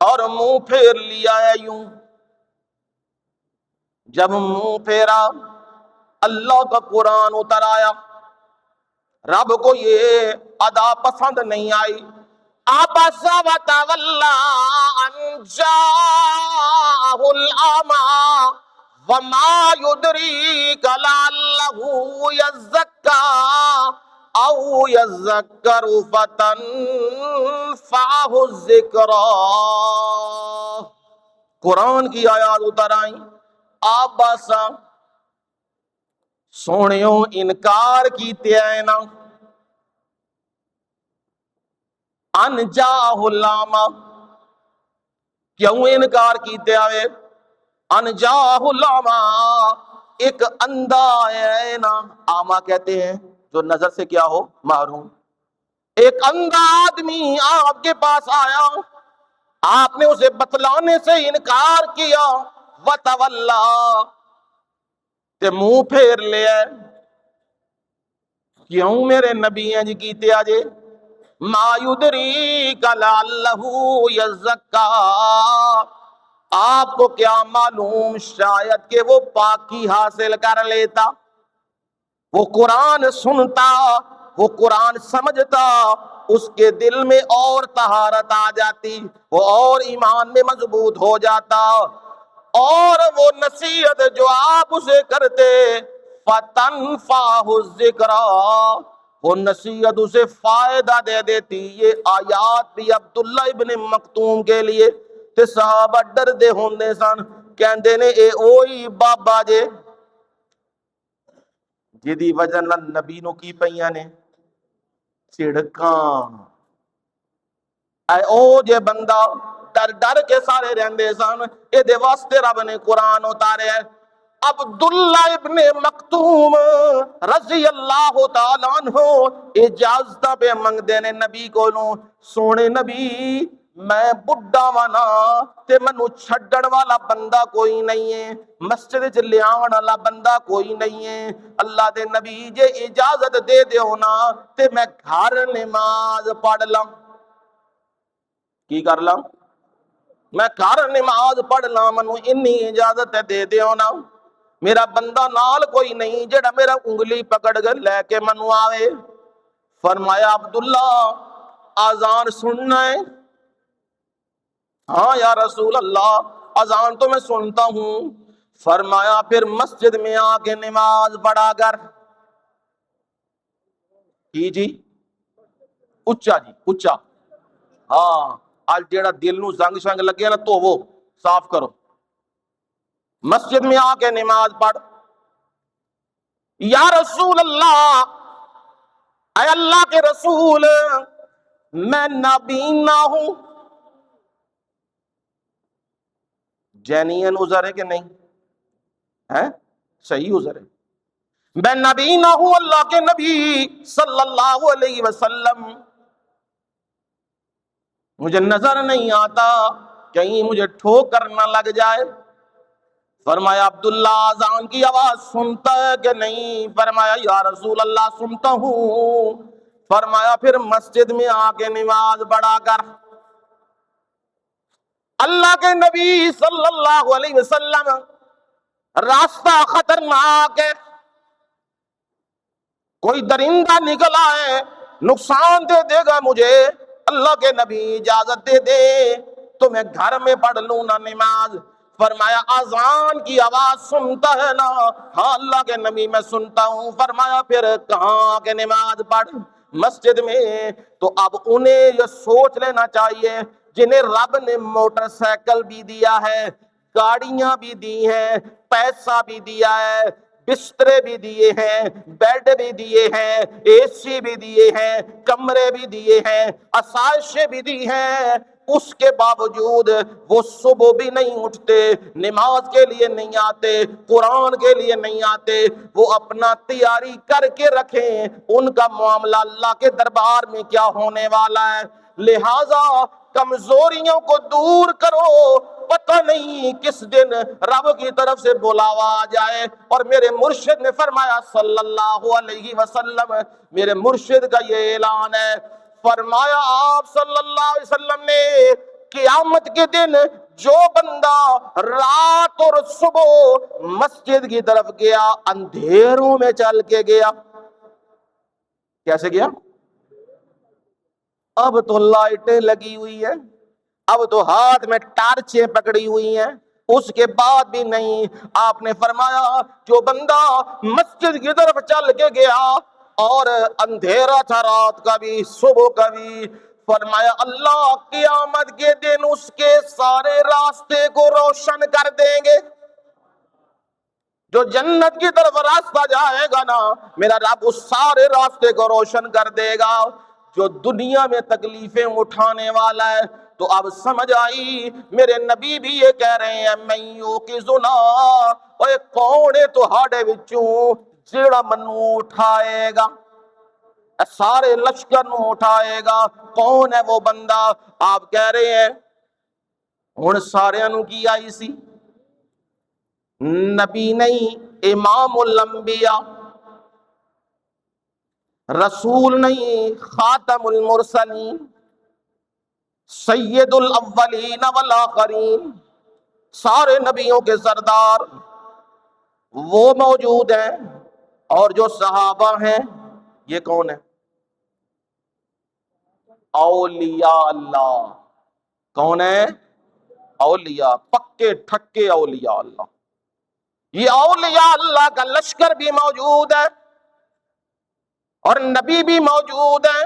اور منہ پھیر لیا ہے یوں۔ جب منہ پھیرا اللہ کا قرآن اتر آیا، رب کو یہ ادا پسند نہیں آئی۔ عبس و تولی ان جاءہ الاعمی وما یدریک لعلہ یزکا او یذکر فتنفعہ الذکری۔ قرآن کی آیات اتر آئیں، عبس سونیوں انکار کیتے ہیں نا، ان جاءہ الاعمی کیوں انکار کیتے آئے؟ ان جاءہ الاعمی ایک اندھا ہے نا، اعمیٰ کہتے ہیں جو نظر سے کیا ہو محروم، ایک اندھا آدمی آپ کے پاس آیا، آپ نے اسے بتلانے سے انکار کیا، وتولی تے منہ پھیر لیا۔ کیوں میرے نبی ہیں جی کیتے آجے؟ ما یدریک لعلہ یزکا، آپ کو کیا معلوم شاید کہ وہ پاکی حاصل کر لیتا، وہ قرآن سنتا، وہ قرآن سمجھتا، اس کے دل میں اور طہارت آ جاتی، وہ اور ایمان میں مضبوط ہو جاتا، اور وہ نصیحت جو آپ اسے کرتے فَتَنْفَعُ الذِّكْرَىٰ، وہ نصیحت اسے فائدہ دے دیتی۔ یہ آیات بھی عبداللہ ابن مکتوم کے لیے تے صحابہ ڈر دے ہوندے سن، کہندے نے اے اوہی بابا جے جدی وجہ نال نبی نو کی پئیاں نے چڑکاں۔ اے او جے بندہ ڈر ڈر کے سارے رہندے سن، اے دے واسطے رب نے قرآن اتارے ہے۔ عبداللہ ابن مکتوم رضی اللہ تعالیٰ عنہ اجازت پہ منگ دینے نبی کو لوں، سونے نبی میں بڈھا وانا تے منو چھڈن والا بندہ کوئی نہیں ہے، مسجد چ لیاون والا بندہ کوئی نہیں ہے، اللہ دے نبی جے اجازت دے دیو نا تے میں گھر نماز پڑھ لاں۔ کی کر لاں؟ میں گھر نماز پڑھ لاں، منو انی اجازت دے دیو نا، میرا بندہ نال کوئی نہیں جڑا میرا انگلی پکڑ کے لے کے منو آوے۔ فرمایا عبداللہ آزان سننا ہے؟ ہاں یا رسول اللہ اذان تو میں سنتا ہوں۔ فرمایا پھر مسجد میں آ کے نماز پڑھا کر۔ جی اچا جی اچا، ہاں آج جیڑا دل نو زنگ شنگ لگے نا تو وہ صاف کرو۔ مسجد میں آ کے نماز پڑھ۔ یا رسول اللہ، اے اللہ کے رسول میں نابینا ہوں۔ جینین عذر ہے کہ نہیں ہے؟ صحیح عذر ہے۔ میں نبی نہ ہوں، اللہ کے نبی صلی اللہ علیہ وسلم، مجھے نظر نہیں آتا، کہیں مجھے ٹھوکر نہ لگ جائے۔ فرمایا عبداللہ اذان کی آواز سنتا ہے کہ نہیں؟ فرمایا یا رسول اللہ سنتا ہوں۔ فرمایا پھر مسجد میں آ کے نماز پڑھا کر۔ اللہ کے نبی صلی اللہ علیہ وسلم، راستہ خطرناک ہے، کوئی درندہ نکلا ہے نقصان دے گا مجھے، اللہ کے نبی اجازت دے دے تو میں گھر میں پڑھ لوں نا نماز۔ فرمایا اذان کی آواز سنتا ہے نا؟ ہاں اللہ کے نبی میں سنتا ہوں۔ فرمایا پھر کہاں کے نماز پڑھ؟ مسجد میں۔ تو اب انہیں یہ سوچ لینا چاہیے جنہیں رب نے موٹر سائیکل بھی دیا ہے، گاڑیاں بھی دی ہیں، پیسہ بھی دیا ہے، بسترے بھی دیے ہیں، بیڈ بھی دیے ہیں، اے سی بھی دیے ہیں، کمرے بھی دیے ہیں، آسائشیں بھی دی ہیں، اس کے باوجود وہ صبح بھی نہیں اٹھتے، نماز کے لیے نہیں آتے، قرآن کے لیے نہیں آتے۔ وہ اپنا تیاری کر کے رکھیں ان کا معاملہ اللہ کے دربار میں کیا ہونے والا ہے۔ لہٰذا کمزوریوں کو دور کرو، پتہ نہیں کس دن رب کی طرف سے بلاوا آ جائے۔ اور میرے مرشد نے فرمایا صلی اللہ علیہ وسلم، میرے مرشد کا یہ اعلان ہے، فرمایا آپ صلی اللہ علیہ وسلم نے قیامت کے دن جو بندہ رات اور صبح مسجد کی طرف گیا، اندھیروں میں چل کے گیا، کیسے گیا؟ اب تو لائٹیں لگی ہوئی ہیں، اب تو ہاتھ میں ٹارچیں پکڑی ہوئی ہیں، اس کے بعد بھی نہیں۔ آپ نے فرمایا جو بندہ مسجد کی طرف چل کے گیا اور اندھیرا تھا رات کا بھی صبح کا بھی، فرمایا اللہ قیامت کے دن اس کے سارے راستے کو روشن کر دیں گے۔ جو جنت کی طرف راستہ جائے گا نا، میرا رب اس سارے راستے کو روشن کر دے گا۔ جو دنیا میں تکلیفیں اٹھانے والا ہے، تو اب سمجھ آئی میرے نبی بھی یہ کہہ رہے ہیں میں یوقظنا، اوے کون ہے تو ہاڑے وچوں جیڑا منو اٹھائے گا، سارے لشکر نو اٹھائے گا، کون ہے وہ بندہ؟ آپ کہہ رہے ہیں ہن سارے نو کی آئی سی؟ نبی نہیں، امام الانبیاء، رسول نہیں، خاتم المرسلین، سید الاولین والآخرین، سارے نبیوں کے سردار وہ موجود ہیں۔ اور جو صحابہ ہیں یہ کون ہے؟ اولیاء اللہ۔ کون ہے؟ اولیاء، پکے ٹھکے اولیاء اللہ۔ یہ اولیاء اللہ کا لشکر بھی موجود ہے اور نبی بھی موجود ہے۔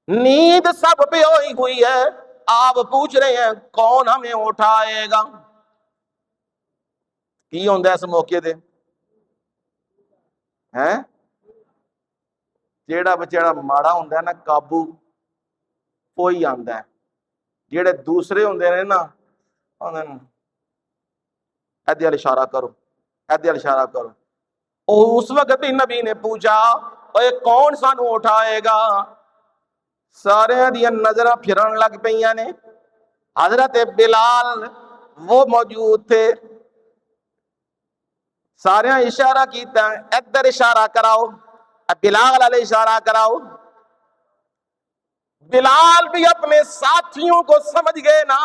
نیند سب پہ ہوئی ہے، آپ پوچھ رہے ہیں کون ہمیں اٹھائے گا؟ کی ہوندہ ہے اس موقع دے ہیں؟ جیڑا بچیڑا ماڑا ہوندہ ہے نا قابو، وہی آندا ہے. جڑے دوسرے ہوندے نے نا ادھر اشارہ کرو, ادھر اشارہ کرو. اور اس وقت بھی نبی نے پوچھا اے کون سانو اٹھائے گا؟ سارے دیا نظریں پھرن لگ پئیاں نے. حضرت بلال وہ موجود تھے, سارے اشارہ کیتا ہے ادھر اشارہ کراؤ, بلال علیہ اشارہ کراؤ. بلال بھی اپنے ساتھیوں کو سمجھ گئے نا,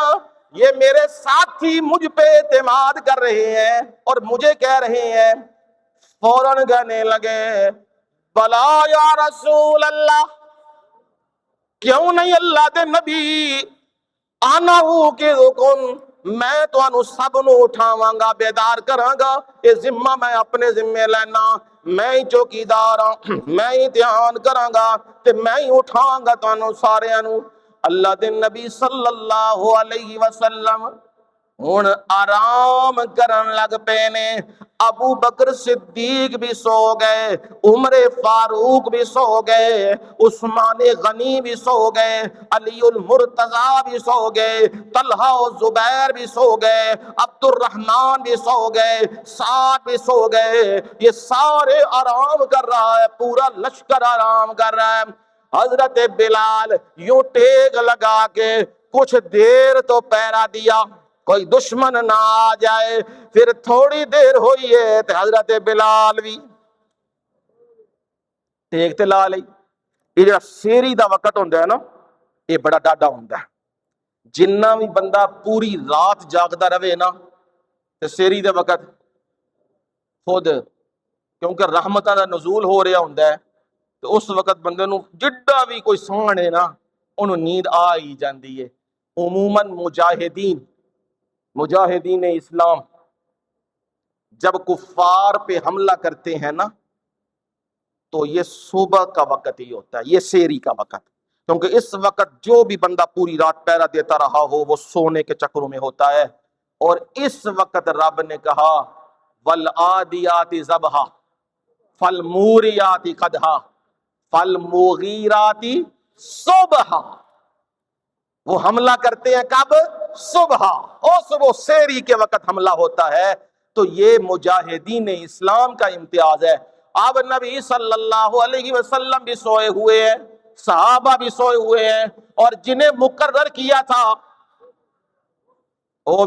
یہ میرے ساتھی مجھ پہ اعتماد کر رہے ہیں اور مجھے کہہ رہے ہیں. فوراً کہنے لگے بلا یا رسول اللہ, کیوں نہیں اللہ دے نبی, آنا ہو کہ رکن, میں تو انو سب نو اٹھاواں گا, بیدار کراں گا. یہ ذمہ میں اپنے ذمہ لینا, میں ہی چوکیدار ہاں, میں ہی دھیان کراں گا تے میں ہی اٹھاواں گا تانوں سارے انو. اللہ دے نبی صلی اللہ علیہ وسلم ہن آرام کرن لگ پے نے. ابو بکر صدیق بھی سو گئے, عمر فاروق بھی سو گئے, عثمان غنی بھی سو گئے, علی المرتضی بھی سو گئے, طلحہ و زبیر بھی سو گئے, عبد الرحمن بھی سو گئے, سعد بھی سو گئے. یہ سارے آرام کر رہا ہے, پورا لشکر آرام کر رہا ہے. حضرت بلال یوں ٹیک لگا کے کچھ دیر تو پہرا دیا, کوئی دشمن نہ آ جائے. پھر تھوڑی دیر ہوئی ہے تو حضرت بلال بھی ٹیک تے لا لئی. یہ جو سیری دا وقت ہوندا ہے نا, یہ بڑا ڈاڈا ہوندا ہے. جنہ بھی بندہ پوری رات جاگدا رہے نا تے سیری دے وقت خود, کیونکہ رحمتاں دا نزول ہو رہا ہوندا ہے, تو اس وقت بندے نو جڈا بھی کوئی سوہن ہے نا انہوں نیند آ ہی جاندی ہے. عموماً مجاہدین اسلام جب کفار پہ حملہ کرتے ہیں نا تو یہ صبح کا وقت ہی ہوتا ہے, یہ سیری کا وقت. کیونکہ اس وقت جو بھی بندہ پوری رات پہرا دیتا رہا ہو وہ سونے کے چکروں میں ہوتا ہے. اور اس وقت رب نے کہا والعادیات ضبحا فالموریات قدحا فالمغیرات صبحا. وہ حملہ کرتے ہیں کب؟ صبح, اور صبح سیری کے وقت حملہ ہوتا ہے. تو یہ مجاہدین اسلام کا امتیاز ہے. اب نبی صلی اللہ علیہ وسلم بھی سوئے ہوئے ہیں, صحابہ بھی سوئے ہوئے ہیں, اور جنہیں مقرر کیا تھا وہ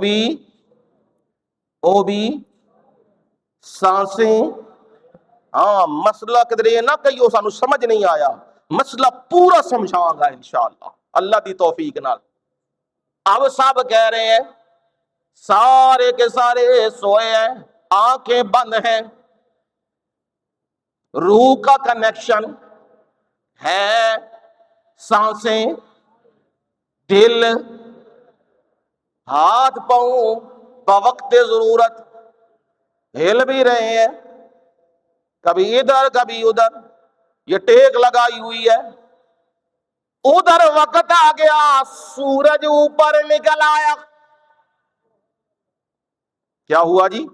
بھی سانسیں. ہاں مسئلہ قدرے نہ کہیو سانو سمجھ نہیں آیا, مسئلہ پورا سمجھاؤں گا انشاءاللہ اللہ دی توفیق نال. اب سب کہہ رہے ہیں, سارے کے سارے سوئے ہیں, آنکھیں بند ہیں, روح کا کنیکشن ہے, سانسیں, دل, ہاتھ پاؤں بوقت ضرورت ہل بھی رہے ہیں, کبھی ادھر کبھی ادھر, یہ ٹیک لگائی ہوئی ہے. ادھر وقت آ گیا, سورج اوپر نکل آیا. کیا ہوا جی؟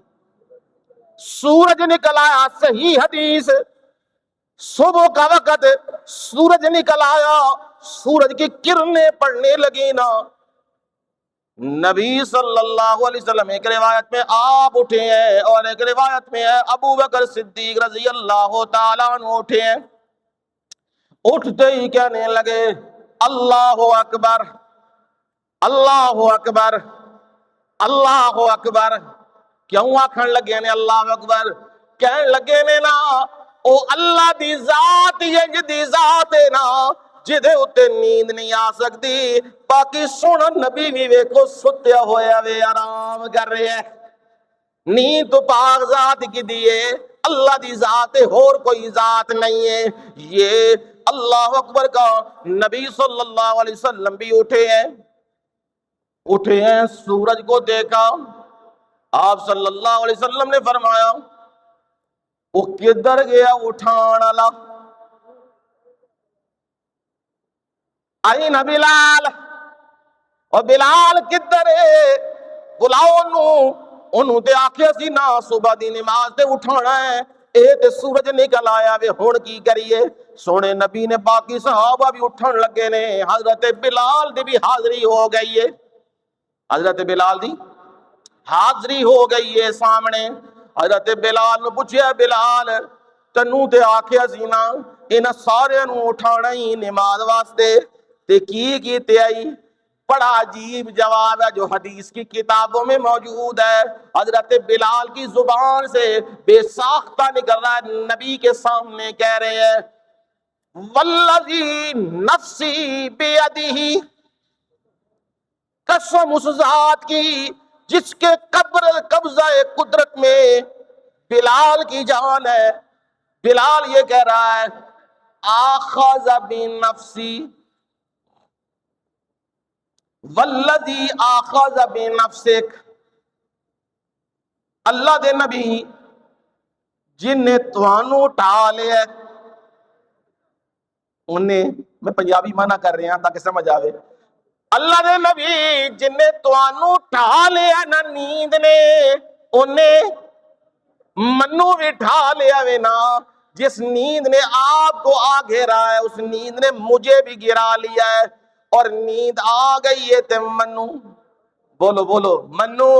سورج نکل آیا. صحیح حدیث, صبح کا وقت سورج نکل آیا, سورج کی کرنیں پڑنے لگی نا. نبی صلی اللہ علیہ وسلم ایک روایت میں آپ اٹھے ہیں اور ایک روایت میں ہے ابو بکر صدیق رضی اللہ تعالیٰ عنہ اٹھے ہیں. اٹھتے ہی کہنے لگے اللہ اکبر, اللہ اکبر, اللہ اکبر. کیوں آکھن لگے نے اللہ اکبر؟ کہنے لگے نے نا او اللہ دی ذات, یہ دی ذات ہے نا جدے اتے نیند نہیں آ سکتی. باقی سونا نبی بھی ویکھو ستیا ہویا وے آرام کر رہے ہیں. نیند تو پاک ذات کی دیئے, اللہ دی ذات ہے, اور کوئی ذات نہیں ہے. یہ اللہ اکبر کا نبی صلی اللہ علیہ وسلم بھی اٹھے ہیں, سورج کو دیکھا. آپ صلی اللہ علیہ وسلم نے فرمایا وہ کدھر گیا اٹھان والا؟ این بلال, اور بلال کدھر ہے؟ بلاؤ انہوں تے آکھے سی نا صبح دی نماز تے اٹھانا ہے. اے تے سورج نکل آیا وے ہن کی کریے؟ سونے نبی نے باقی صحابہ بھی اٹھن لگے نے، حضرت بلال دی بھی حاضری ہو گئی ہے، حضرت بلال دی حاضری ہو گئی ہے سامنے۔ حضرت بلال نو پوچھیا، بلال تنوں تے آکھیا سی نا انہاں سارے نو اٹھانا ہی نماز واسطے تے کی کیتے آئی؟ بڑا عجیب جواب ہے جو حدیث کی کتابوں میں موجود ہے۔ حضرت بلال کی زبان سے بے ساختہ نکل رہا ہے، نبی کے سامنے کہہ رہے ہیں والذی نفسی بیدہ، قسم اس ذات کی جس کے قبضہ قدرت میں بلال کی جان ہے۔ بلال یہ کہہ رہا ہے آخذ بنفسی والذی آخذ بنفسک، اللہ دے نبی جن نے توانو اٹھا لیا، انہیں میں پنجابی معنی کر رہے ہیں تاکہ سمجھ آوے، اللہ دے نبی جن نے توانو اٹھا لیا نا نیند نے، انہیں منو بھی اٹھا لیا وے نا۔ جس نیند نے آپ کو آ گھیرا ہے اس نیند نے مجھے بھی گرا لیا ہے، اور نیند آ گئی ہے تے منو، بولو بولو، منو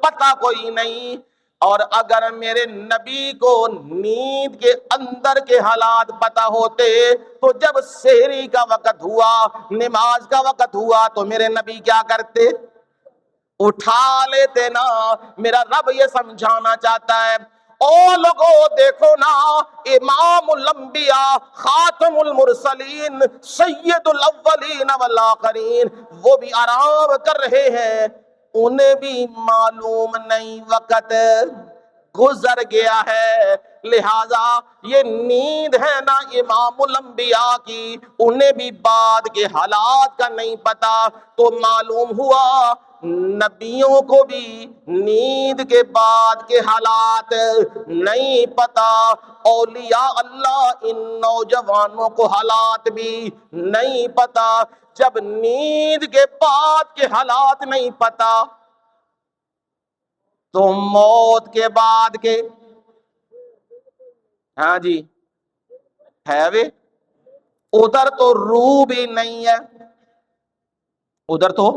پتہ کوئی نہیں۔ اور اگر میرے نبی کو نیند کے اندر کے حالات پتہ ہوتے تو جب سحری کا وقت ہوا، نماز کا وقت ہوا تو میرے نبی کیا کرتے؟ اٹھا لیتے نا۔ میرا رب یہ سمجھانا چاہتا ہے او لوگو دیکھو نا، امام الانبیاء، خاتم المرسلین، سید الاولین والآخرین، وہ بھی آرام کر رہے ہیں، انہیں بھی معلوم نہیں وقت گزر گیا ہے۔ لہذا یہ نیند ہے نا امام الانبیاء کی، انہیں بھی بعد کے حالات کا نہیں پتا، تو معلوم ہوا نبیوں کو بھی نیند کے بعد کے حالات نہیں پتا، اولیاء اللہ ان نوجوانوں کو حالات بھی نہیں پتا۔ جب نیند کے بعد کے حالات نہیں پتا تو موت کے بعد کے، ہاں جی ہے وے، ادھر تو روح بھی نہیں ہے، ادھر تو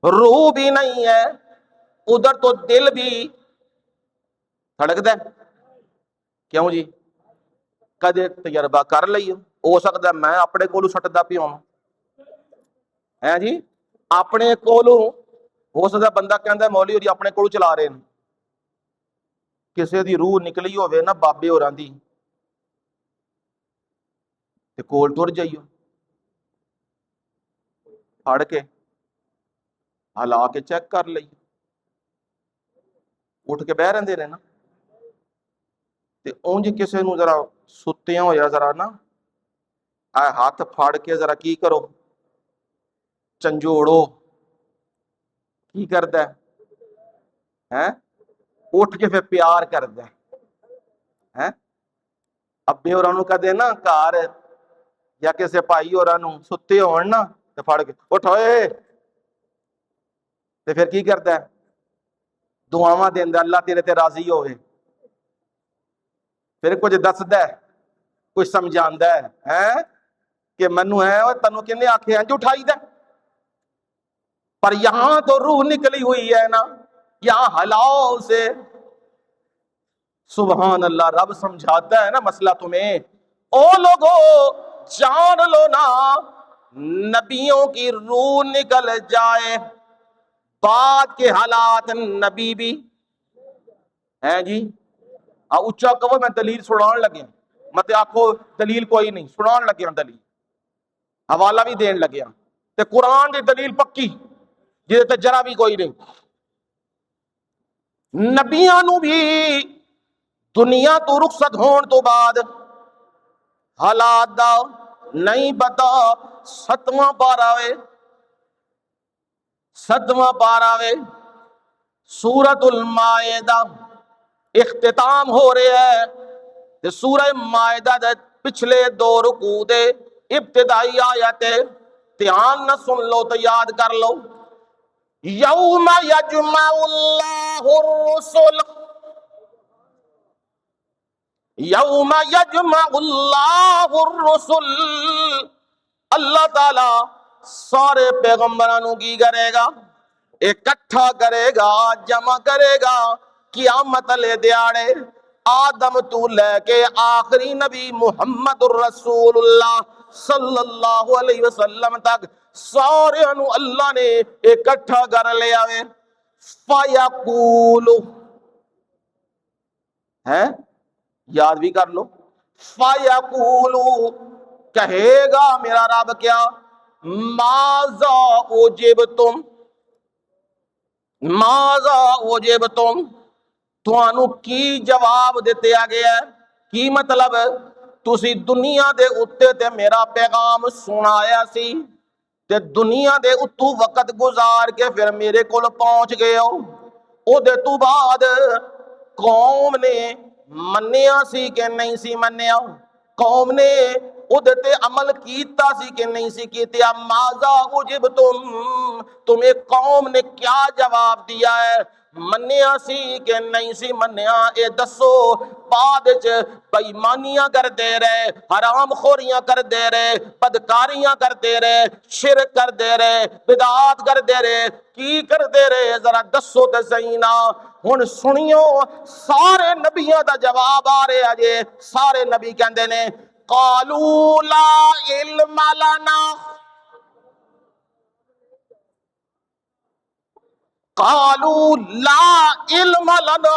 روح بھی نہیں ہے، ادھر تو دل بھی دھڑکدا ہے۔ کیوں جی؟ کدے تجربہ کر لئیو، ہو سکتا ہے میں اپنے کولو سٹدا پیا ہوں، ہے جی اپنے کولو، ہو سکتا ہے بندہ کہندا ہے مولوی جی اپنے کولو چلا رہے ہیں، کسے دی روح نکلی ہوئے نا بابے ہوراں دی تے کول ٹر جائیو، پھڑ کے ہلا کے چیک کر لئی، اٹھ کے بہ رہندے نے نا۔ تے اونج کسے نو ذرا ستیاں ہویا ذرا نا اے ہاتھ پھڑ کے ذرا کی کرو، چنجوڑو، کی کردا ہے اٹھ کے پھر پیار کردا ہے۔ ابے ہوراں نو کدے نا گھر یا کسے بھائی ہوراں نو ستے ہون نا تے پھڑ کے اٹھ ہوئے تے پھر کی کردا ہے؟ دعاواں دیندا اللہ تیرے تے راضی ہوئے، پھر کچھ دسدا ہے، کچھ سمجھاندا ہے کہ منو ہے اور تنو کنے آکھے انج اٹھائی دا، پر یہاں تو روح نکلی ہوئی ہے نا، یہاں ہلاؤ سے۔ سبحان اللہ، رب سمجھاتا ہے نا مسئلہ تمہیں، او لوگو جان لو نا، نبیوں کی روح نکل جائے بعد کے حالات نبی بھی ہیں جی۔ اچھا کہو میں دلیل سنان لگے، مت آکھو دلیل کوئی نہیں، سنان لگے ہیں دلیل، حوالہ بھی دین لگے ہیں تے قرآن دی دلیل پکی جہے تے جرا بھی کوئی نہیں۔ نبیاں نو بھی دنیا تو رخصت ہون تو بعد حالات دا نہیں پتا۔ 7واں پارہ وے، 7واں پارہ وے، سورۃ المائدہ، اختتام ہو رہے ہے تے سورہ مائدہ دے پچھلے 2 رکوع دے ابتدائی آیت دھیان نہ سن لو تو یاد کر لو۔ یوم یجمع اللہ الرسل، یوم یجمع اللہ الرسل، اللہ تعالی سارے پیغمبرانوں کی کرے گا، اکٹھا کرے گا، جمع کرے گا قیامت لے دیاڑے، آدم تو لے کے آخری نبی محمد الرسول اللہ صلی اللہ علیہ وسلم تک سارے انو اللہ نے اکٹھا کر لیا ہے۔ فَيَقُولُ ہے، یاد بھی کر لو، فَيَقُولُ کہے گا میرا رب کیا، ماذا اجبتم، ماذا اجبتم، تھانو کی جواب دیتے آگے ہے، کی مطلب تسی دنیا دے اتے تے میرا پیغام سنایا سی تے دنیا دے اتو وقت گزار کے پھر میرے کول پہنچ گئے ہو، او دے تو بعد قوم نے منیا سی کہ نہیں سی منیا، قوم نے او دیتے عمل کیتا سی کہ نہیں سی کیتے، ماذا اجبتم، تمہیں قوم نے کیا جواب دیا ہے، منیا سی کہ نہیں سی منیا، اے دسو، بعد بےایمانیاں کر دے رہے، حرام خوریاں کر دے رہے، بدکاریاں کر دے رہے، شرک کر دے رہے، بدعات کر دے رہے، کی کر دے رہے، ذرا دسو تے زینا۔ ہن سنیو سارے نبیوں دا جواب آ رہے آجے، سارے نبی کہندے نے قالوا لا علم لنا، قالوا لا علم لنا،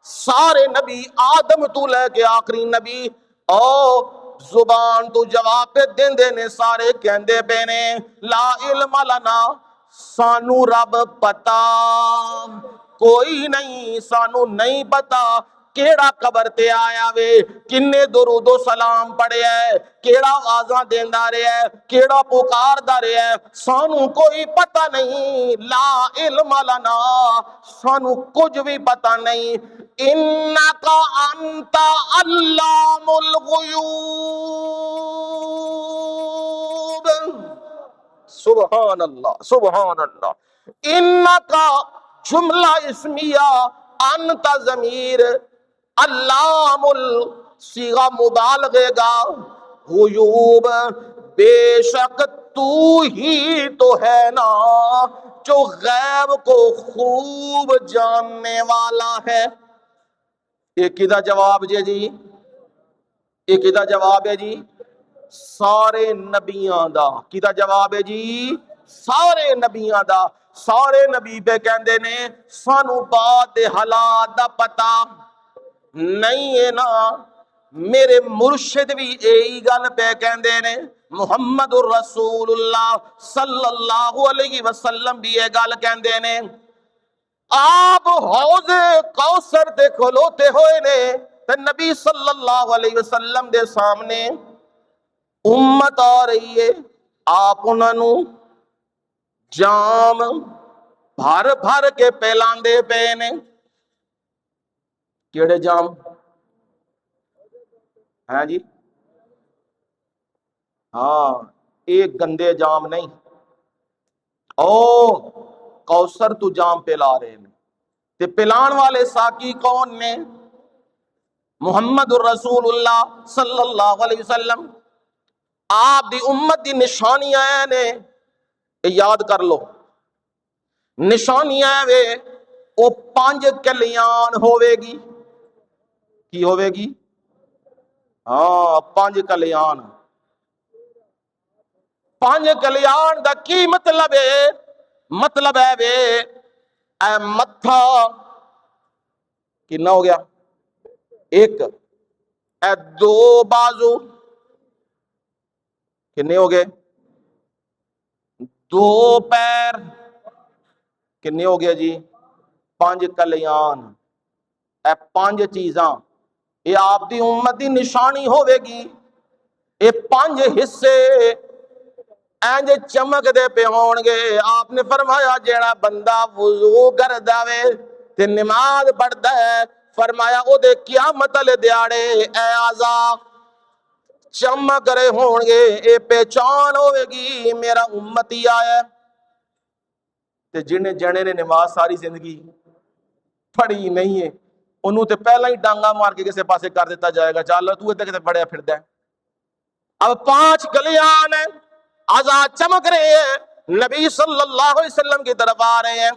سارے نبی آدم تو لے کے آخری نبی او زبان تو جواب پہ دیندے نے، سارے کہندے پہ نے لا علم لنا، سانو رب پتا کوئی نہیں، سانو نہیں پتا کیڑا قبر تے آیا وے، کنے درود و سلام پڑے ہے، کیڑا آزاں دیندا رہے ہے، کیڑا پکار دا رہے ہے، سانو کوئی پتہ نہیں، لا علم لنا، سانو کچھ بھی پتہ نہیں، انکا انت علام الغیوب، سبحان اللہ سبحان اللہ، انکا جملہ اسمیہ، انت ضمیر، علام صیغہ مبالغے گا، غیوب بے شک تو ہی تو ہے نا جو غیب کو خوب جاننے والا ہے۔ ایک کدھا جواب جی، ایک کدھا جواب ہے جی، سارے نبیاں دا، کدھا جواب ہے جی، سارے نبیاں دا، سارے نبی پہ کہندے نے سانو بات حالات دا پتا نہیں ہے نا، میرے مرشد بھی یہی گل پہ کہندے نے، محمد الرسول اللہ صلی اللہ علیہ وسلم بھی یہ گل کہندے نے، آپ حوض کوثر تے کھلوتے ہوئے نے تے نبی صلی اللہ علیہ وسلم دے سامنے امت آ رہی ہے، آپ انہوں جام بھر بھر کے پہلاندے پے نے، کیڑے جام ہیں جی، ہاں ایک گندے جام نہیں، او کوثر تو جام پلا رہے ہیں، تے پلان والے ساکی کون نے، محمد الرسول اللہ صلی اللہ علیہ وسلم، آپ دی امت دی نشانیاں نے، یاد کر لو نشانیاں وے، او 5 کلیان ہوئے گی، کی ہوئے گی، ہاں 5 کلیان، 5 کلیان دا کی مطلب ہے، مطلب ہے وے اے متھا کنا ہو گیا، ایک، اے 2 بازو کنے ہو گئے، 2 پیر کنے ہو گیا جی، 5 کلیان، اے 5 چیزاں، یہ آپ دی امت دی نشانی ہوئے گی، یہ 5 حصے اینج چمک دے پہ ہون گے، آپ نے فرمایا جیڑا بندہ وضو کر داوے تے نماز پڑھدا ہے، فرمایا او دے قیامت لے دیاڑے اے آزا چمک رہے ہون گے، اے پہچان ہوئے گی میرا امتی آیا، تے جنے نے نماز ساری زندگی پڑھی نہیں ہے، انہوں تے پہلا ہی ڈانگا مار کے کسی پاسے کر دیتا جائے گا، چل تو ادھر کتے بڑھیا پھر ہے۔ اب 5 کلیان ہیں، آزاد چمک رہے ہیں، نبی صلی اللہ علیہ وسلم کی طرف آ رہے ہیں،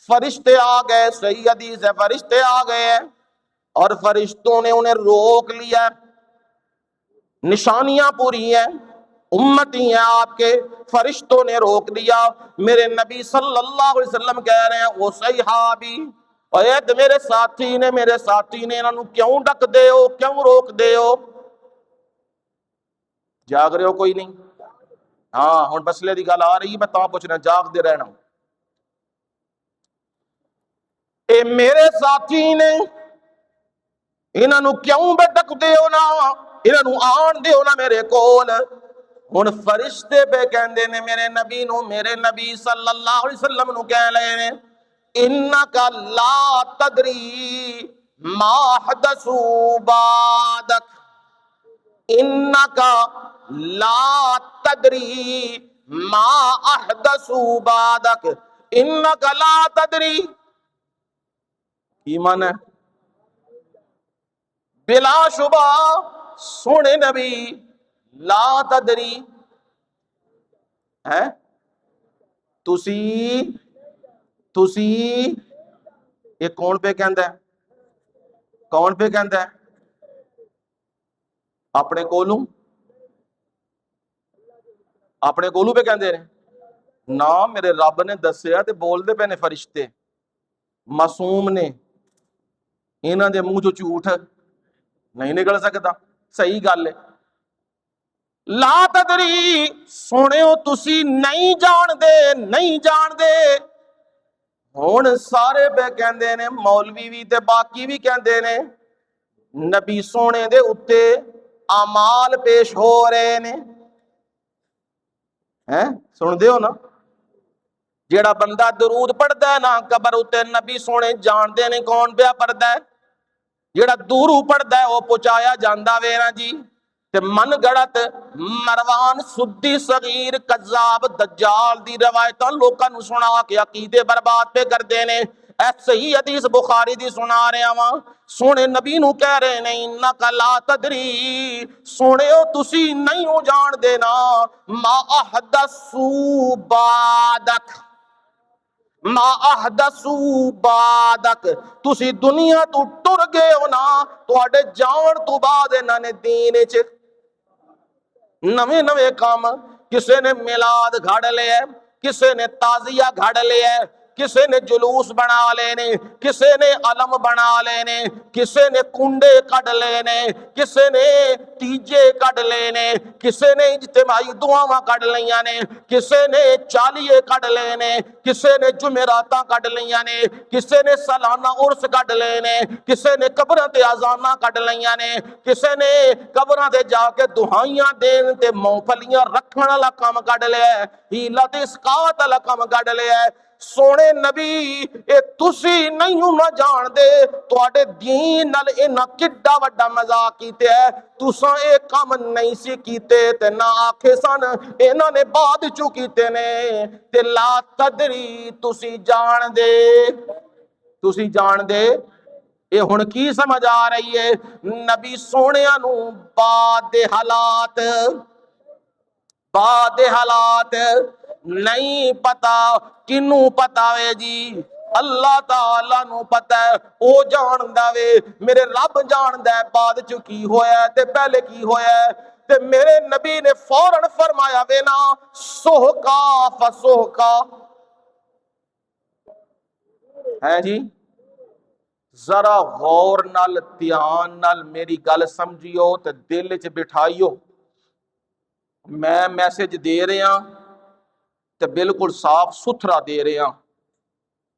فرشتے آ گئے، صحیح حدیث ہے، فرشتے آ گئے ہیں اور فرشتوں نے انہیں روک لیا، نشانیاں پوری ہیں، امتی ہیں آپ کے، فرشتوں نے روک لیا۔ میرے نبی صلی اللہ علیہ وسلم کہہ رہے ہیں وہ صحابی، اے میرے ساتھی نے انہوں کیوں ڈک دے ہو، کیوں روک دے ہو؟ جاگ رہے ہو کوئی نہیں؟ ہاں ہن مسئلے دی گل آ رہی ہے، میں تاں پوچھنا جاگ دے رہنا۔ اے میرے ساتھی نے انہوں کیوں بے ڈک دے ہو نا، انہوں آن دے ہو نا میرے کول۔ ہن فرشتے پہ کہندے نے میرے نبی نو، میرے نبی صلی اللہ علیہ وسلم نو کہہ لے نے انکا لا تدری ما حدثوا بعدک، انکا لا تدری ما احدثوا بعدک، انکا لا تدری ایمان ہے بلا شبہ سونے نبی، لا تدری ہے تسی یہ کون پہ کہندا ہے؟ کون پہ کہندا ہے؟ اپنے کولوں پہ کہندے نے نا، میرے رب نے دسیا تے بول دے پے نے فرشتے، معصوم نے، انہاں دے منہ چوں جھوٹ نہیں نکل سکتا، صحیح گل ہے۔ لا تدری سونےو تسی نہیں جان دے، ہن سارے پہ کہندے نے، مولوی بھی تے باقی بھی کہندے نے نبی سونے دے اتے اعمال پیش ہو رہے نے، ہیں سن دیو نا، جیڑا بندہ درود پڑھدا ہے نا قبر اتے، نبی سونے جان دے نے کون پیا پڑھدا ہے، جیڑا دورو پڑھدا ہے وہ پہنچایا جاندا ویرا جی۔ تے من گڑت مروان سدی صغیر کذاب دجال دی روایتاں لوکاں نو سنا کے عقیدے برباد پہ کر دے نے۔ اے صحیح حدیث بخاری دی سنا رہے ہاں، سونے نبی نو کہہ رہے نے انکا لا تدری سونے ہو تسی نہیں ہو جان دینا ما احدثوا بعدک، ما احدثوا بعدک، تسی دنیا تو ٹر گئے ہو نا، تواڈے جان تو بعد انہاں نے دین وچ نویں کام، کسے نے میلاد گھڑ لیا، کسے نے تازیہ گھڑ لیا، کسے نے جلوس بنا لینے، کسے نے علم بنا لینے، کسے نے کنڈے کڑ لینے، کسے نے تیجے کڑ لینے، کسے نے اجتماعی دعاواں کڑ لیاں نے، کسے نے چالیے کڑ لینے، کسے نے جمعراتاں کڑ لیاں نے، کسے نے سالانہ عرس کڑ لینے، کسے نے قبراں تے اذاناں کڑ لیاں نے، کسے نے قبراں تے جا کے دعائیاں دین تے مونفلیاں رکھن والا کام کڈ لیا ہے، ہیلا تے اسقاط والا کام کڈ لیا ہے۔ سونے نبی اے تسی نہیں نہ جان دے تواڈے دین نال انہاں کڈا وڈا مذاق کیتے ہے، تساں اے کام نہیں سی کیتے تے نہ آکھے سن انہاں نے بعد چوں کیتے نے، تے لا تدری تسی جان دے یہ ہن کی سمجھ آ رہی ہے؟ نبی سونیاں نو بعد حالات نہیں پتا، کنوں پتا وے جی؟ اللہ تعالیٰ نو پتا ہے، او جاندا وے، میرے رب جاندا ہے بعد چ کی ہویا ہے تے پہلے کی ہویا ہے۔ تے میرے نبی نے فوراً فرمایا وے نا سوہکا فسوہکا ہے جی، ذرا غور نال دھیان نال میری گل سمجھیو تے دل وچ بٹھائیو، میں میسج دے رہا تے بالکل صاف ستھرا دے رہا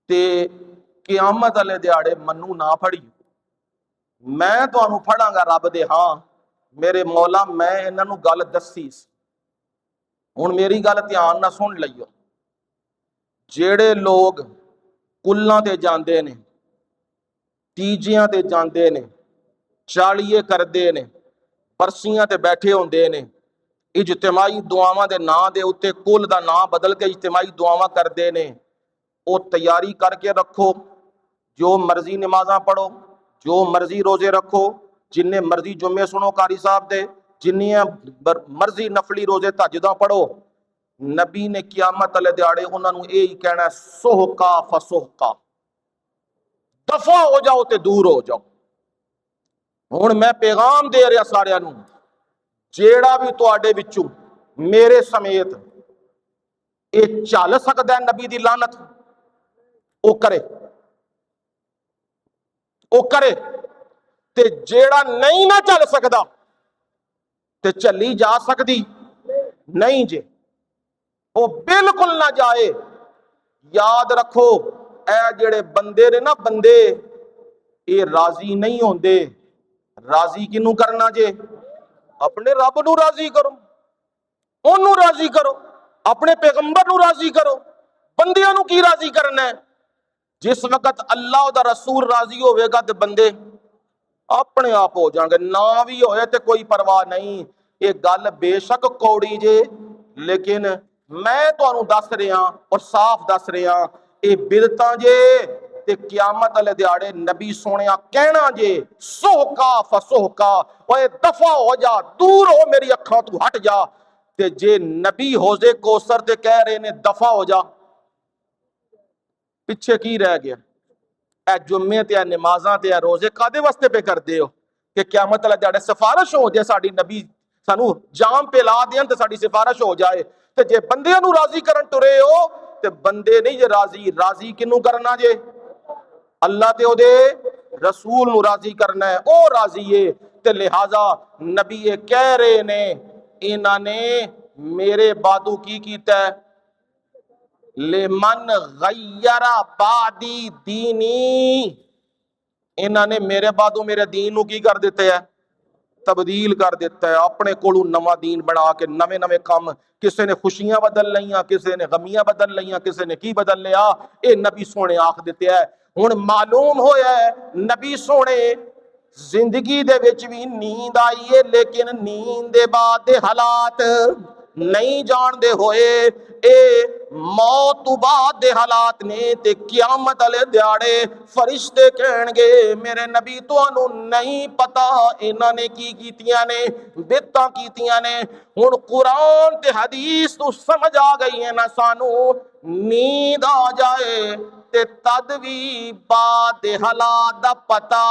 تے قیامت والے دیہاڑے منو نہ پھڑیو، میں تانوں پھڑاں گا رب دے ہاں میرے مولا میں انہاں نو گل دسی سی۔ ہن میری گل دھیان نال سن لئیو، جیڑے لوگ کلاں تے جاندے نے، تیجیاں تے جاندے نے، چالیے کردے نے، برسیاں تے بیٹھے ہوندے نے، اجتماعی دعاواں دے نا دے اتے کل دا نا بدل کے اجتماعی دعاواں کردے نے، او تیاری کر کے رکھو، جو مرضی نمازاں پڑھو، جو مرضی روزے رکھو، جننے مرضی جمعے سنو قاری صاحب دے، جنیاں مرضی نفلی روزے تہجداں پڑھو، نبی نے قیامت والے دیہاڑے انہاں نوں یہی کہنا ہے سحقا فسحقا، دفع ہو جاؤ تے دور ہو جاؤ۔ ہن میں پیغام دے رہا سارے نوں، جیڑا بھی تواڈے وچوں میرے سمیت اے چل سکدا ہے نبی دی لعنت، او کرے، او کرے، تے جیڑا نہیں نہ چل سکدا تے چلی جا سکدی نہیں جے، او بالکل نہ جائے۔ یاد رکھو اے جڑے بندے نے نا بندے، اے راضی نہیں ہوندے، راضی کنوں کرنا جے؟ اپنے رب نو راضی کرو، انہوں راضی کرو، اپنے پیغمبر نو راضی کرو، بندیاں نو کی راضی کرنا ہے؟ جس وقت اللہ دا رسول راضی ہوئے گا تے بندے اپنے آپ ہو جائیں گے، نہ بھی ہوئے تے کوئی پرواہ نہیں۔ یہ گل بے شک کوڑی جے، لیکن میں تانوں دس رہا اور صاف دس رہا، اے بدعتاں جے تے قیامت والے دیہاڑے نبی سونیا کہنا جے سحقا فسحقا، اوے دفع ہو جا، دور ہو میری اکھاں تو ہٹ جا۔ تے جے نبی حوض کوثر تے کہہ رہے نے دفع ہو جا، پیچھے کی رہ گیا؟ اے جمعے تے اے نمازاں تے اے روزے کادے واسطے پہ کر دے ہو؟ کہ قیامت اللہ دیہاڑے سفارش ہو جائے، ساڈی نبی سانو جام پلا دین تے ساڈی سفارش ہو جائے۔ تے جے بندیاں نو راضی کرن ٹرے ہو تے بندے نہیں جے راضی، راضی کنوں کرنا جے؟ اللہ تے او دے رسول نو راضی کرنا ہے، او راضی ہے۔ تے لہذا نبی یہ کہہ رہے نے انہاں نے میرے بادو کی کیتا ہے؟ لمن غیر بعدی دینی، انہاں نے میرے بعدوں میرے دین نو کی کر دیتے ہے؟ تبدیل کر دیتا ہے، اپنے کولوں نواں دین بنا کے نویں نویں کام، کسے نے خوشیاں بدل لیاں، کسے نے غمیاں بدل لیاں، کسے نے کی بدل لیا، اے نبی سونے آکھ دیتے ہے۔ ہن معلوم ہویا ہے نبی سونے زندگی دے وچ بھی نیند آئی ہے، لیکن نیند دے بعد دے حالات نہیں جان دے ہوئے، اے موت تو بعد دے حالات نے۔ تے قیامت والے دیہاڑے فرشتے کہن گے میرے نبی تانوں نہیں پتا انہاں نے کی کیتیاں نے، بدعتاں کیتیاں نے۔ ہن قرآن تے حدیث تو سمجھ آ گئی ہے نا سانو، نیند آ جائے تے تد بھی بعد دے حالات دا پتا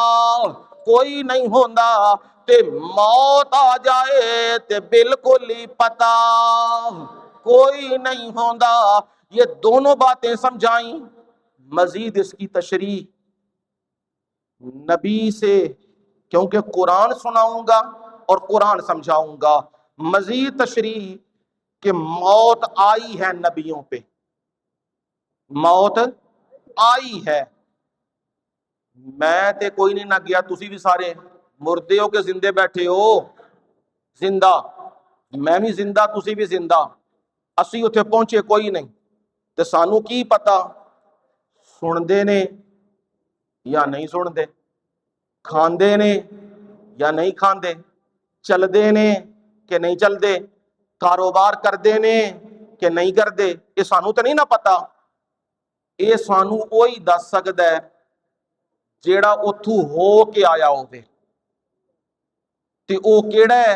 کوئی نہیں ہوندا، تے موت آ جائے تے بالکل ہی پتا کوئی نہیں ہوندا۔ یہ دونوں باتیں سمجھائیں، مزید اس کی تشریح نبی سے، کیونکہ قرآن سناؤں گا اور قرآن سمجھاؤں گا، مزید تشریح کہ موت آئی ہے نبیوں پہ، موت آئی ہے۔ میں تے کوئی نہیں نہ گیا، تسی بھی سارے مردے ہو کہ زندے بیٹھے ہو؟ زندہ، میں بھی زندہ، تسی بھی زندہ، اسی اتھے پہنچے کوئی نہیں، تے سانو کی پتا سن دے نے یا نہیں سن دے، کھان دے نے یا نہیں کھان دے، چل دے نے کہ نہیں چل دے، کاروبار کر دے نے کہ نہیں کر دے، یہ سانو تے نہیں نہ پتا۔ یہ سانو وہی دس سکدا ہے جیڑا اتھو ہو کے آیا ہوئے، تے او کیڑا ہے؟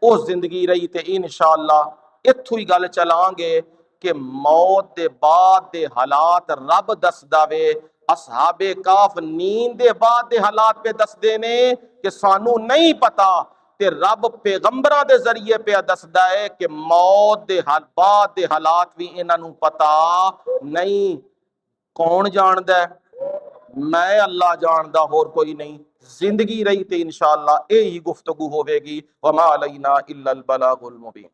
او زندگی رہی۔ تے انشاءاللہ اتھو ہی گل چلان گے کہ موت دے بعد دے حالات رب دس داوے۔ اصحاب کاف نیند دے بعد دے حالات پہ دس دینے کہ سانو نہیں پتا، تے رب پیغمبرہ دے ذریعے پہ دس دائے کہ موت دے بعد دے حالات بھی انہاں نوں پتا نہیں۔ کون جاندہ ہے؟ میں اللہ جاندہ، اور کوئی نہیں۔ زندگی رہی تے انشاءاللہ یہی گفتگو ہوے گی۔ وما علینا الا البلاغ المبین۔